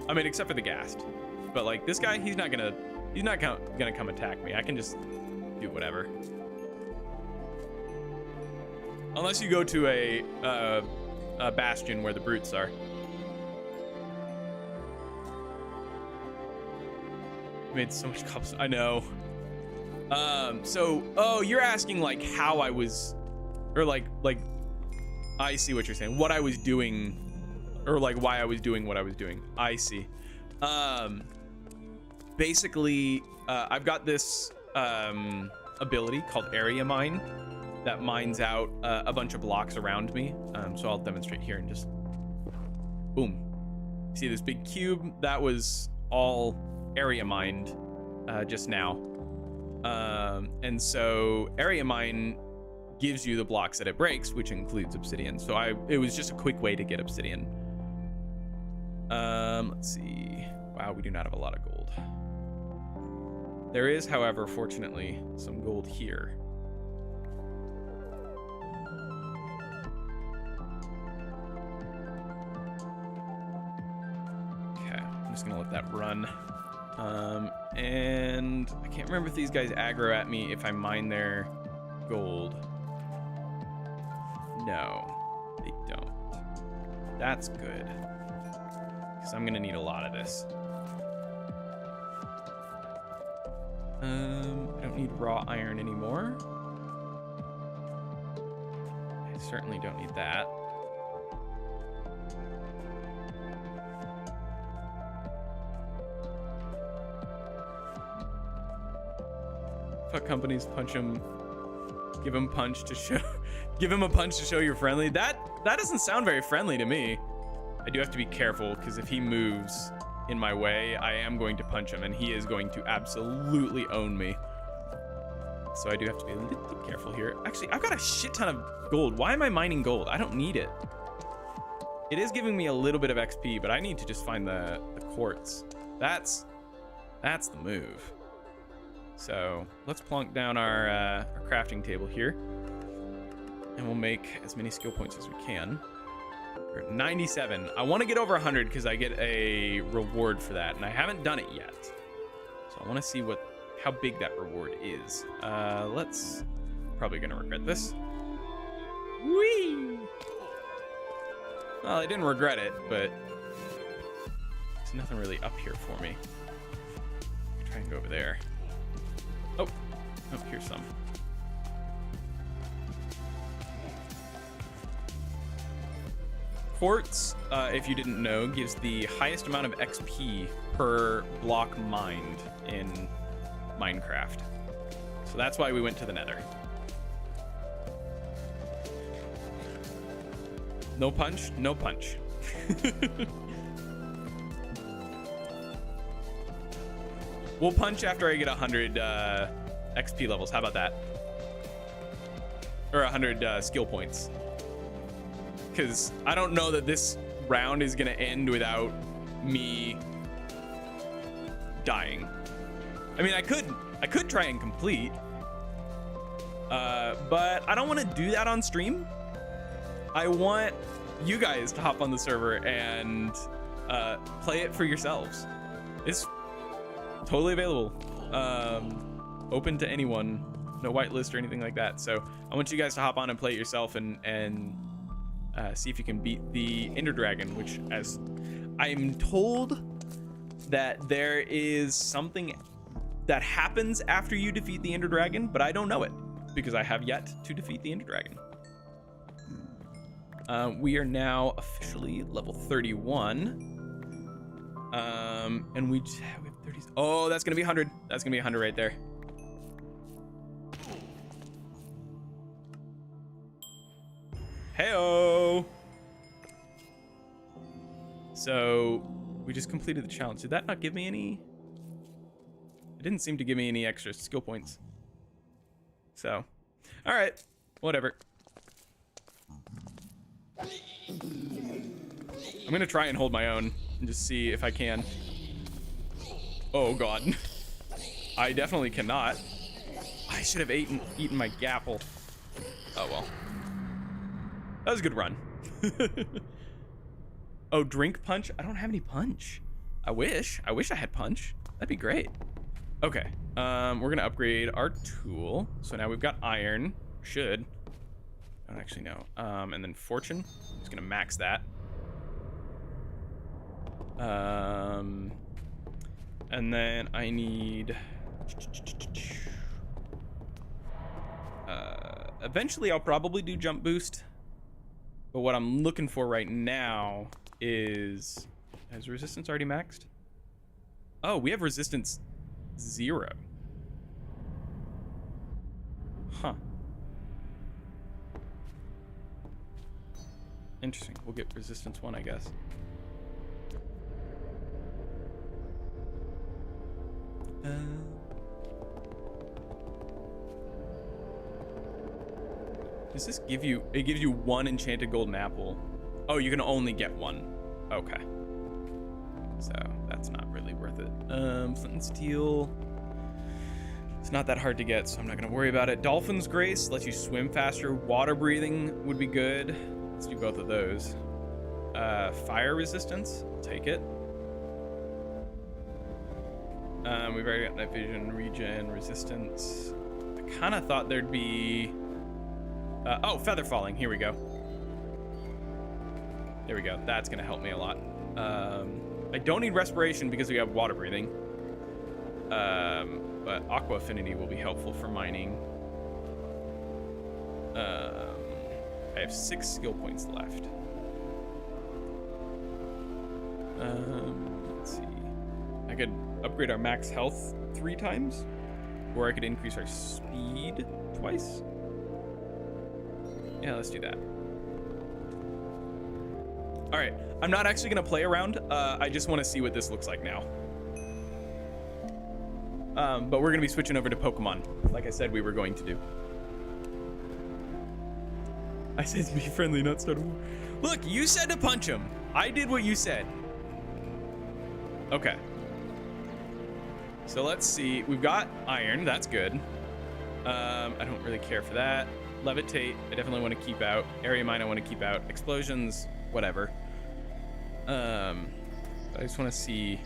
I mean, except for the ghast. But like this guy, he's not gonna come attack me. I can just do whatever. Unless you go to a bastion where the brutes are. Made so much cups. I know. Oh, you're asking like how I was, or like I see what you're saying. What I was doing, or like why I was doing what I was doing. I see. Basically, I've got this ability called Area Mine that mines out a bunch of blocks around me. So I'll demonstrate here and just boom. See this big cube? That was all area mined just now. And so Area Mine gives you the blocks that it breaks, which includes obsidian. So it was just a quick way to get obsidian. Let's see. Wow, we do not have a lot of gold. There is, however, fortunately, some gold here. Okay, I'm just gonna let that run. And I can't remember if these guys aggro at me if I mine their gold. No, they don't. That's good, because I'm gonna need a lot of this. I don't need raw iron anymore. I certainly don't need that. Fuck companies, punch them. Give him punch to show. Give him a punch to show you're friendly. That doesn't sound very friendly to me. I do have to be careful because if he moves in my way, I am going to punch him, and he is going to absolutely own me. So I do have to be a little bit careful here. Actually, I've got a shit ton of gold. Why am I mining gold? I don't need it. It is giving me a little bit of XP, but I need to just find the quartz. That's the move. So let's plonk down our crafting table here, and we'll make as many skill points as we can. We're at 97. I want to get over 100 because I get a reward for that, and I haven't done it yet. So I want to see how big that reward is. Let's probably gonna regret this. Whee! Well, I didn't regret it, but there's nothing really up here for me. Try and go over there. Oh, here's some. Quartz, if you didn't know, gives the highest amount of XP per block mined in Minecraft. So that's why we went to the nether. No punch, no punch. We'll punch after I get 100 XP levels. How about that? Or 100 skill points. Because I don't know that this round is going to end without me dying. I mean, I could try and complete. But I don't want to do that on stream. I want you guys to hop on the server and play it for yourselves. It's totally available, open to anyone, no whitelist or anything like that. So I want you guys to hop on and play it yourself and see if you can beat the Ender Dragon, which, as I'm told, that there is something that happens after you defeat the Ender Dragon, but I don't know it because I have yet to defeat the Ender Dragon. We are now officially level 31. And we have 30. Oh, that's gonna be 100. That's gonna be 100 right there. Heyo. So we just completed the challenge. Did that not give me any? It didn't seem to give me any extra skill points. So, all right, whatever. I'm gonna try and hold my own and just see if I can. Oh God, I definitely cannot. I should have eaten my gapple. Oh well, that was a good run. Oh, drink punch. I don't have any punch. I wish I had punch. That'd be great. Okay, we're gonna upgrade our tool. So now we've got iron. Should. I don't actually know. And then fortune. Just gonna max that. And then I need. Eventually, I'll probably do jump boost. But what I'm looking for right now is resistance already maxed? Oh, we have resistance 0. Huh. Interesting. We'll get resistance 1, I guess. Does this give you? It gives you 1 enchanted golden apple. Oh, you can only get 1. Okay. So that's not really worth it. Flint and steel. It's not that hard to get, so I'm not gonna worry about it. Dolphin's Grace lets you swim faster. Water breathing would be good. Let's do both of those. Fire resistance, I'll take it. We've already got night vision, regen, resistance. I kind of thought there'd be. Oh, feather falling. Here we go. There we go. That's gonna help me a lot. I don't need respiration because we have water breathing. But aqua affinity will be helpful for mining. I have 6 skill points left. Let's see. I could upgrade our max health 3 times, or I could increase our speed twice. Yeah, let's do that. All right, I'm not actually gonna play around. I just want to see what this looks like now. But we're gonna be switching over to Pokemon, like I said we were going to do. I said be friendly, not start a war. Look, you said to punch him. I did what you said. Okay. So let's see. We've got iron. That's good. I don't really care for that. Levitate, I definitely want to keep out. Area mine, I want to keep out. Explosions, whatever. I just want to see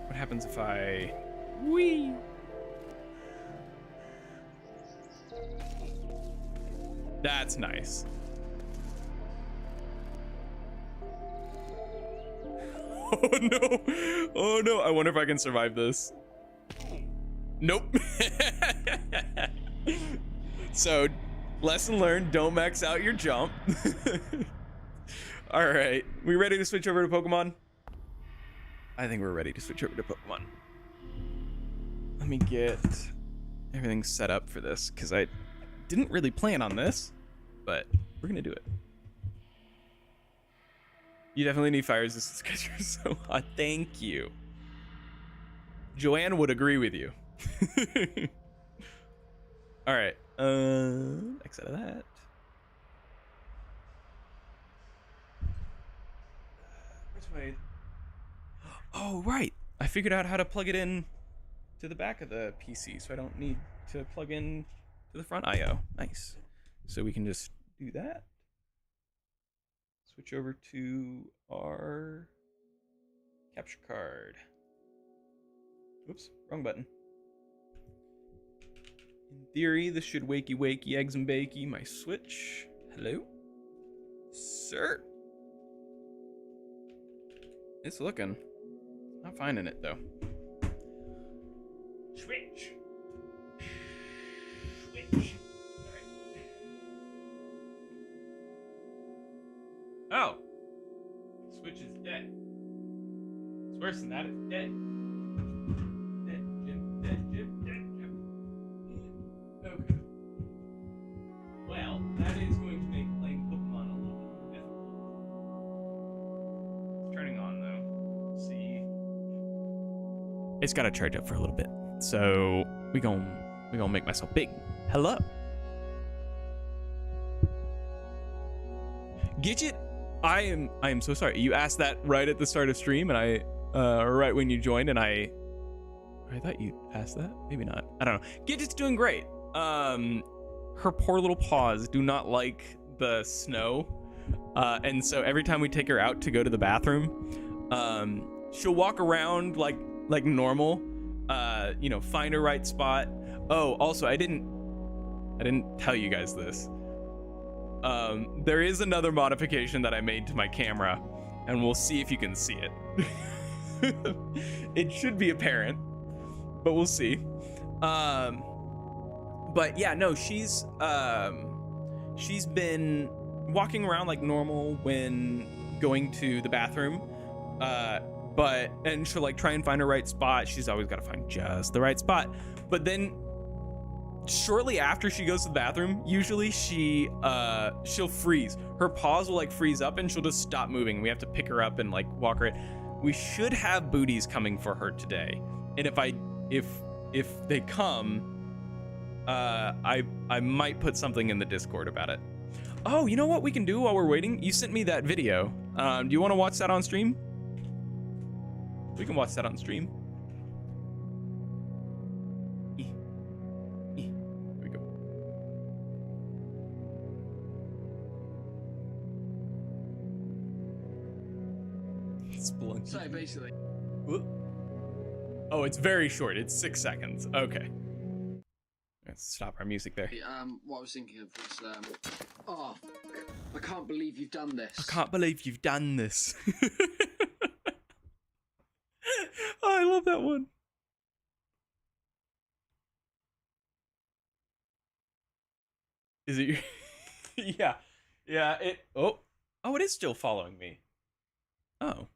what happens if I. Whee! That's nice. Oh no! Oh no! I wonder if I can survive this. Nope. So, lesson learned, don't max out your jump. All right, we ready to switch over to Pokemon? I think we're ready to switch over to Pokemon. Let me get everything set up for this, because I didn't really plan on this, but we're gonna do it. You definitely need fire resistance because you're so hot. Thank you. Joanne would agree with you. All right. Exit out of that. Which way? Oh, right. I figured out how to plug it in to the back of the PC, so I don't need to plug in to the front IO. Nice. So we can just do that. Switch over to our capture card. Whoops, wrong button. In theory, this should wakey eggs and bakey my switch. Hello? Sir? It's looking. Not finding it though. Switch. Switch. Alright. Oh. Switch is dead. It's worse than that, it's dead. Dead, Jim, dead, Jim, dead, Jim. Okay. Well, that is going to make playing Pokemon a little bit more difficult. It's turning on though. Let's see. It's gotta charge up for a little bit. So we gonna make myself big. Hello. Gidget, I am so sorry. You asked that right at the start of stream, and I right when you joined, and I thought you asked that. Maybe not. I don't know. Gidget's doing great. Her poor little paws do not like the snow, and so every time we take her out to go to the bathroom, she'll walk around like normal, you know, find her right spot. Oh, also, I didn't tell you guys this. There is another modification that I made to my camera, and we'll see if you can see it. It should be apparent, but we'll see. But yeah, no, she's been walking around like normal when going to the bathroom, and she'll like try and find her right spot. She's always got to find just the right spot. But then shortly after she goes to the bathroom, usually she'll freeze. Her paws will like freeze up and she'll just stop moving. We have to pick her up and like walk her. We should have booties coming for her today. And if they come, I might put something in the Discord about it. Oh, you know what we can do while we're waiting? You sent me that video. Do you want to watch that on stream? We can watch that on stream. Here we go. Spelunky. So basically. Whoop. Oh, it's very short. It's 6 seconds. Okay. Let's stop our music there. What I was thinking of was, oh, I can't believe you've done this. I can't believe you've done this. Oh, I love that one. Is it? Yeah, yeah. Oh, it is still following me. Oh,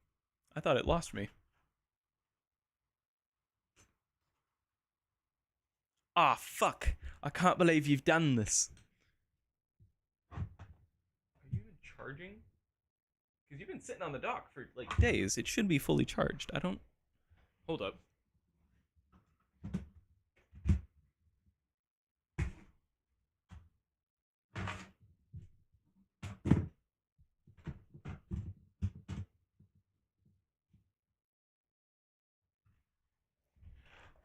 I thought it lost me. Ah, fuck. I can't believe you've done this. Are you even charging? Because you've been sitting on the dock for like days. It should be fully charged. I don't. Hold up.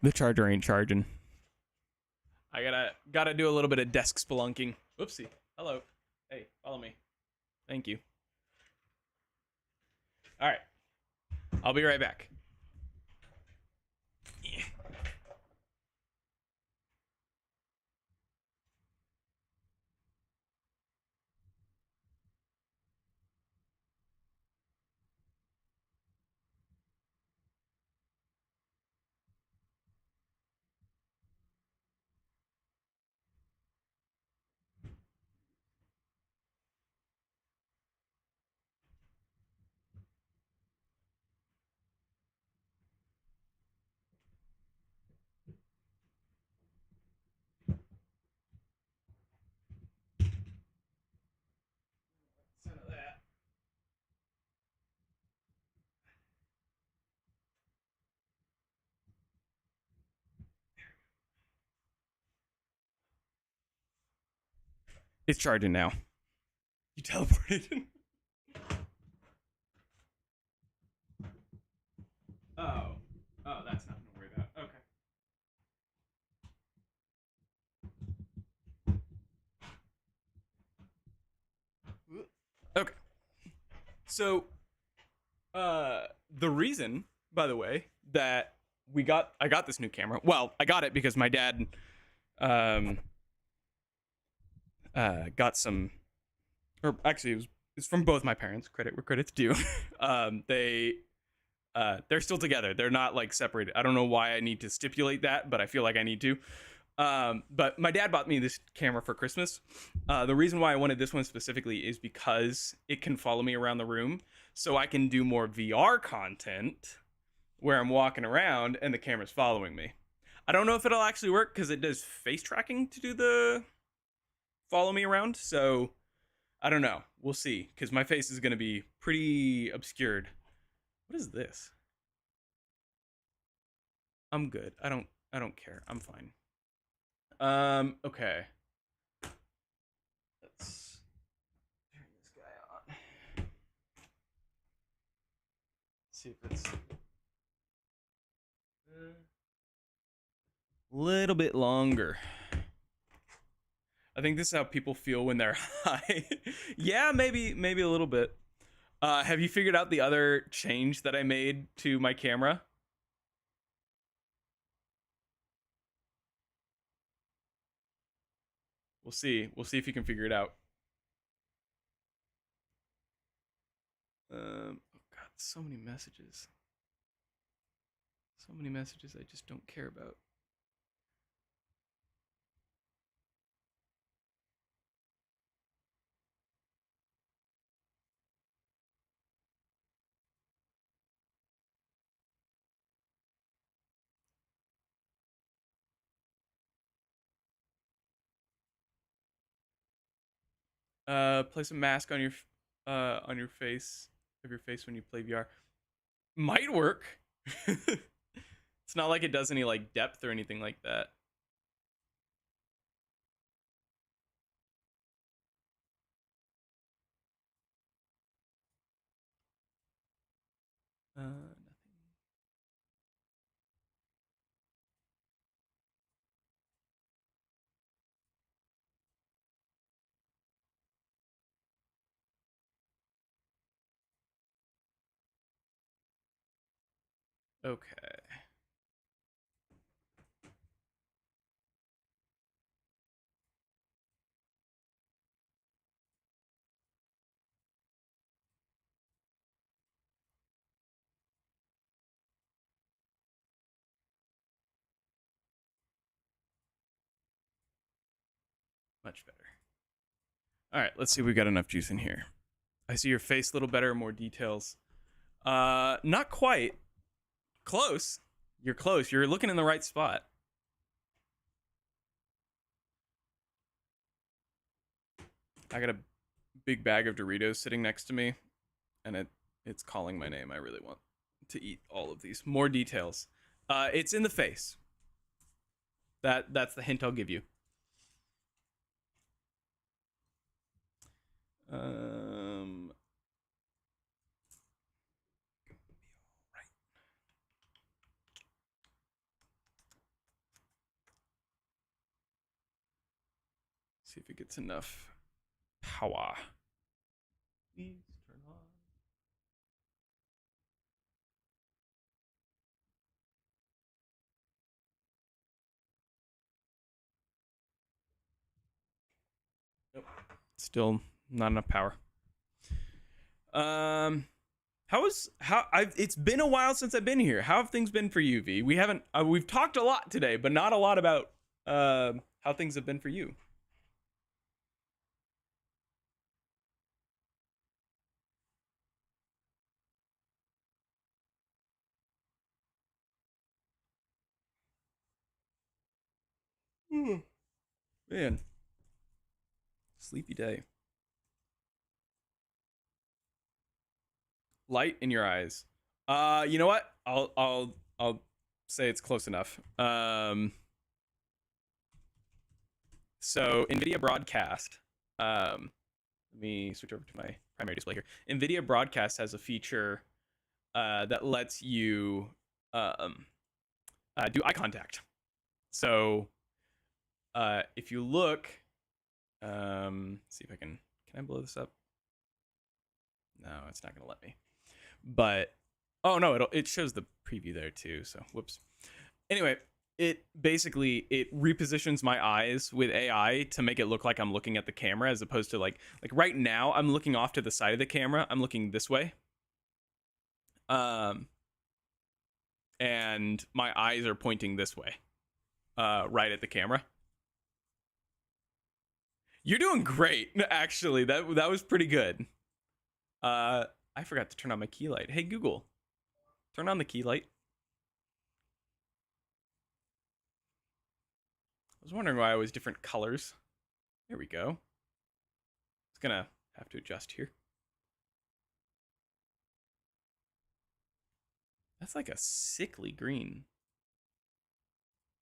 The charger ain't charging. I gotta do a little bit of desk spelunking. Whoopsie. Hello. Hey, follow me. Thank you. All right. I'll be right back. Yeah. Son of that. It's charging now. You teleported. Oh, that's nothing to worry about. Okay. So, the reason, by the way, that I got this new camera. Well, I got it because my dad, um, got some, or actually, it's from both my parents. Credit where credit's due. They're still together. They're not like separated. I don't know why I need to stipulate that, but I feel like I need to. But my dad bought me this camera for Christmas. The reason why I wanted this one specifically is because it can follow me around the room, so I can do more VR content where I'm walking around and the camera's following me. I don't know if it'll actually work because it does face tracking to do the follow me around. So I don't know. We'll see, because my face is going to be pretty obscured. What is this? I'm good. I don't care. I'm fine. Okay. Let's turn this guy on. See if it's a little bit longer. I think this is how people feel when they're high. Yeah, maybe a little bit. Have you figured out the other change that I made to my camera? We'll see. We'll see if you can figure it out. Oh God, so many messages. So many messages I just don't care about. Place a mask on your face of your face when you play VR. Might work. It's not like it does any like depth or anything like that. Nothing. Okay. Much better. All right, let's see if we got enough juice in here. I see your face a little better, more details. Not quite. Close. You're close. You're looking in the right spot. I got a big bag of Doritos sitting next to me, and it's calling my name. I really want to eat all of these. More details. It's in the face. That's the hint I'll give you. See if it gets enough power. Please turn on. Nope. Still not enough power. It's been a while since I've been here. How have things been for you, V? We've talked a lot today, but not a lot about how things have been for you. Man, sleepy day. Light in your eyes. You know what? I'll say it's close enough. So NVIDIA Broadcast. Let me switch over to my primary display here. NVIDIA Broadcast has a feature that lets you do eye contact. So if you look, see if I can I blow this up? No, it's not gonna let me. But oh no, it shows the preview there too. So whoops. Anyway, it basically it repositions my eyes with AI to make it look like I'm looking at the camera as opposed to like right now I'm looking off to the side of the camera. I'm looking this way. And my eyes are pointing this way. Right at the camera. You're doing great, actually. That was pretty good. I forgot to turn on my key light. Hey Google, turn on the key light. I was wondering why it was different colors. There we go. It's gonna have to adjust here. That's like a sickly green.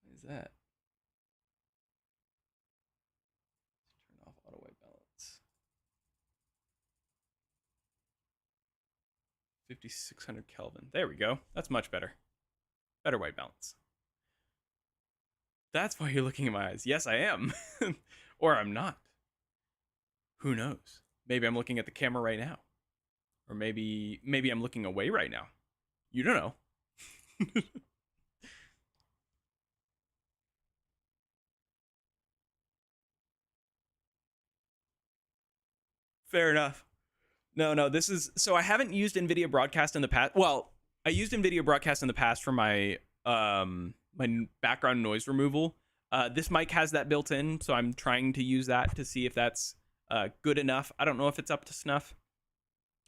What is that? Let's turn off auto white balance. 5600 Kelvin. There we go. That's much better. Better white balance. That's why you're looking in my eyes. Yes, I am. Or I'm not. Who knows? Maybe I'm looking at the camera right now. Or maybe I'm looking away right now. You don't know. Fair enough. No, this is so I haven't used NVIDIA Broadcast in the past. Well, I used NVIDIA Broadcast in the past for my my background noise removal. This mic has that built in, so I'm trying to use that to see if that's good enough. I don't know if it's up to snuff,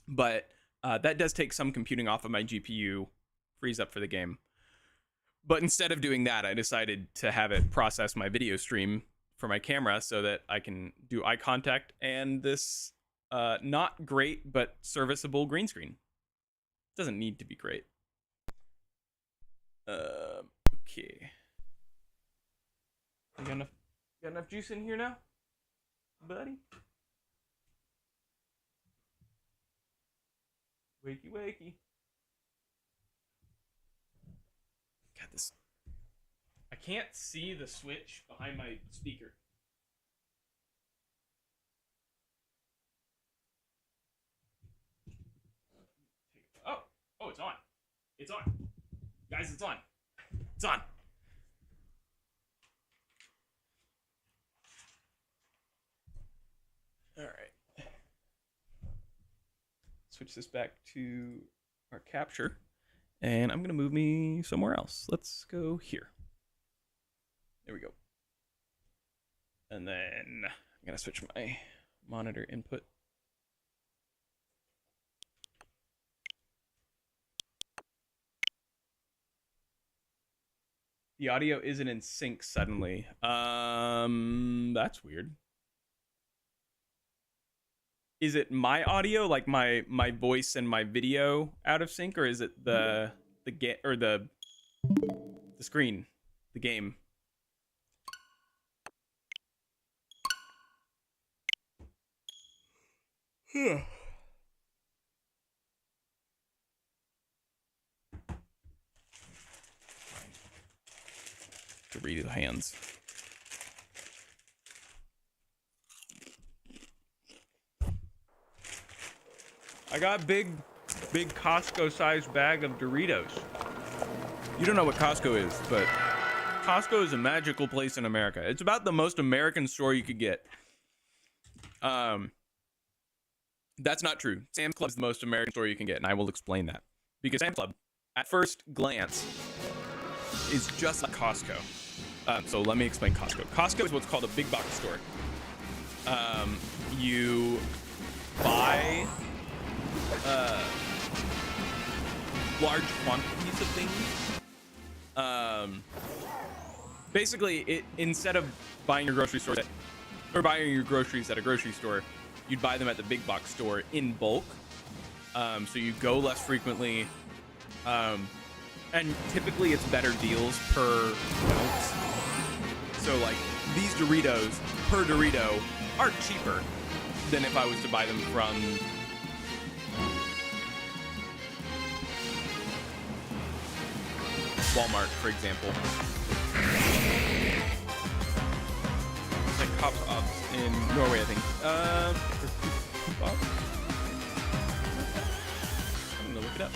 but that does take some computing off of my GPU, frees up for the game. But instead of doing that, I decided to have it process my video stream for my camera so that I can do eye contact and this not great but serviceable green screen. Doesn't need to be great. Okay. You got enough juice in here now, buddy? Wakey, wakey. Got this. I can't see the switch behind my speaker. Oh, it's on. It's on. Guys, it's on. It's on. All right. Switch this back to our capture. And I'm going to move me somewhere else. Let's go here. There we go. And then I'm going to switch my monitor input. The audio isn't in sync suddenly. That's weird. Is it my audio, like my voice and my video out of sync, or is it the screen, the game? Dorito hands. I got a big Costco-sized bag of Doritos. You don't know what Costco is, but Costco is a magical place in America. It's about the most American store you could get. That's not true. Sam's Club is the most American store you can get, and I will explain that. Because Sam's Club, at first glance, is just like Costco. So let me explain Costco. Costco is what's called a big box store. You buy large quantities of things. Basically, instead of buying your groceries at a grocery store, you'd buy them at the big box store in bulk. So you go less frequently, and typically it's better deals per ounce. So like these Doritos per Dorito are cheaper than if I was to buy them from Walmart, for example. It's like Cops Ops in Norway, I think. it up.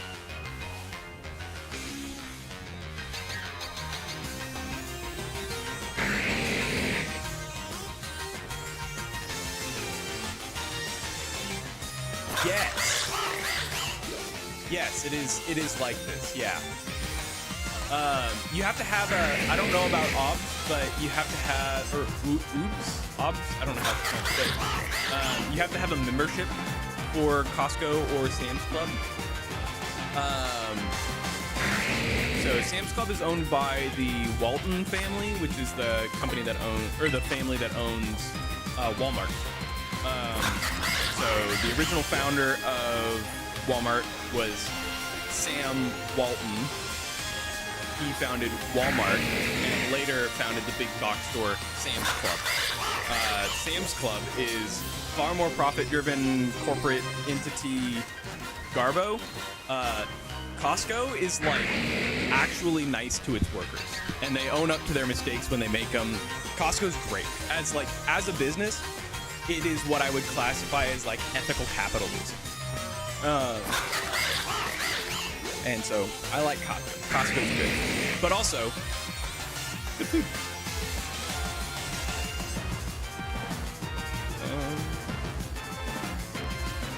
Yes. Yes, it is like this. Yeah. You have to have a, I don't know about OBS, but you have to have, or OBS, I don't know how to pronounce it. You have to have a membership for Costco or Sam's Club. So Sam's Club is owned by the Walton family, which is the company that owns, or the family that owns Walmart. So the original founder of Walmart was Sam Walton. He founded Walmart and later founded the big box store Sam's Club. Sam's Club is far more profit-driven corporate entity Garbo. Costco is like actually nice to its workers, and they own up to their mistakes when they make them. Costco's great as a business. It is what I would classify as like ethical capitalism. And so I like Costco. Costco's good, but also good food.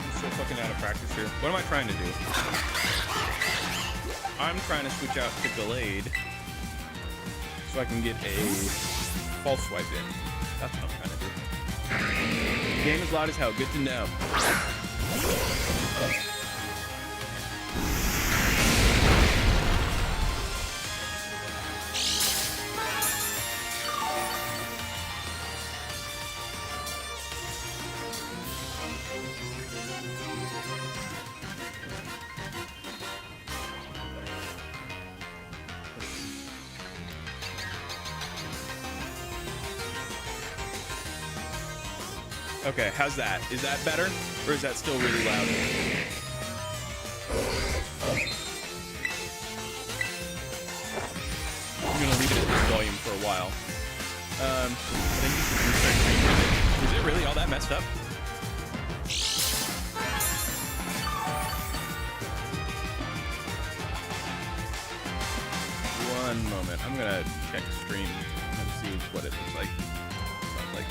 I'm so fucking out of practice here. What am I trying to do? I'm trying to switch out to delayed so I can get a false swipe in. That's what I'm trying to do. Game is loud as hell. Good to know. Okay, how's that? Is that better? Or is that still really loud? I'm gonna leave it at this volume for a while. I think you should restart streaming. Is it really all that messed up? One moment. I'm gonna check stream and see what it looks like. Sounds like.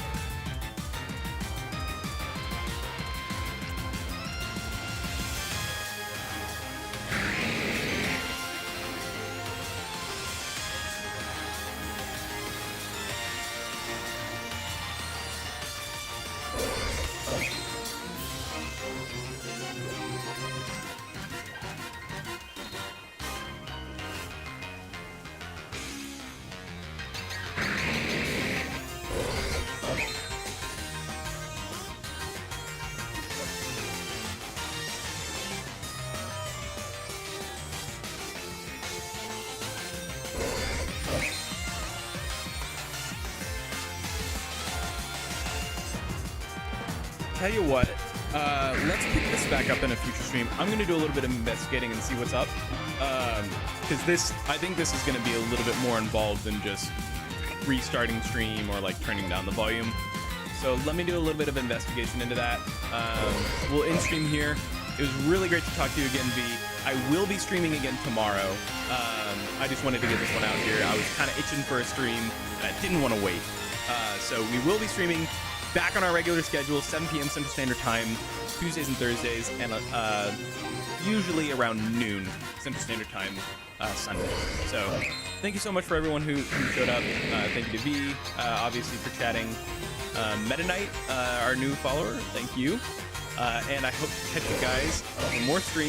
Tell you what, let's pick this back up in a future stream. I'm going to do a little bit of investigating and see what's up. Because I think this is going to be a little bit more involved than just restarting stream or like turning down the volume. So let me do a little bit of investigation into that. We'll end stream here. It was really great to talk to you again, V. I will be streaming again tomorrow. I just wanted to get this one out here. I was kind of itching for a stream, and I didn't want to wait. So we will be streaming back on our regular schedule, 7 p.m. Central Standard Time, Tuesdays and Thursdays, and usually around noon Central Standard Time, Sunday. So thank you so much for everyone who showed up. Thank you to V, obviously, for chatting. Meta Knight, our new follower, thank you. And I hope to catch you guys for more streams.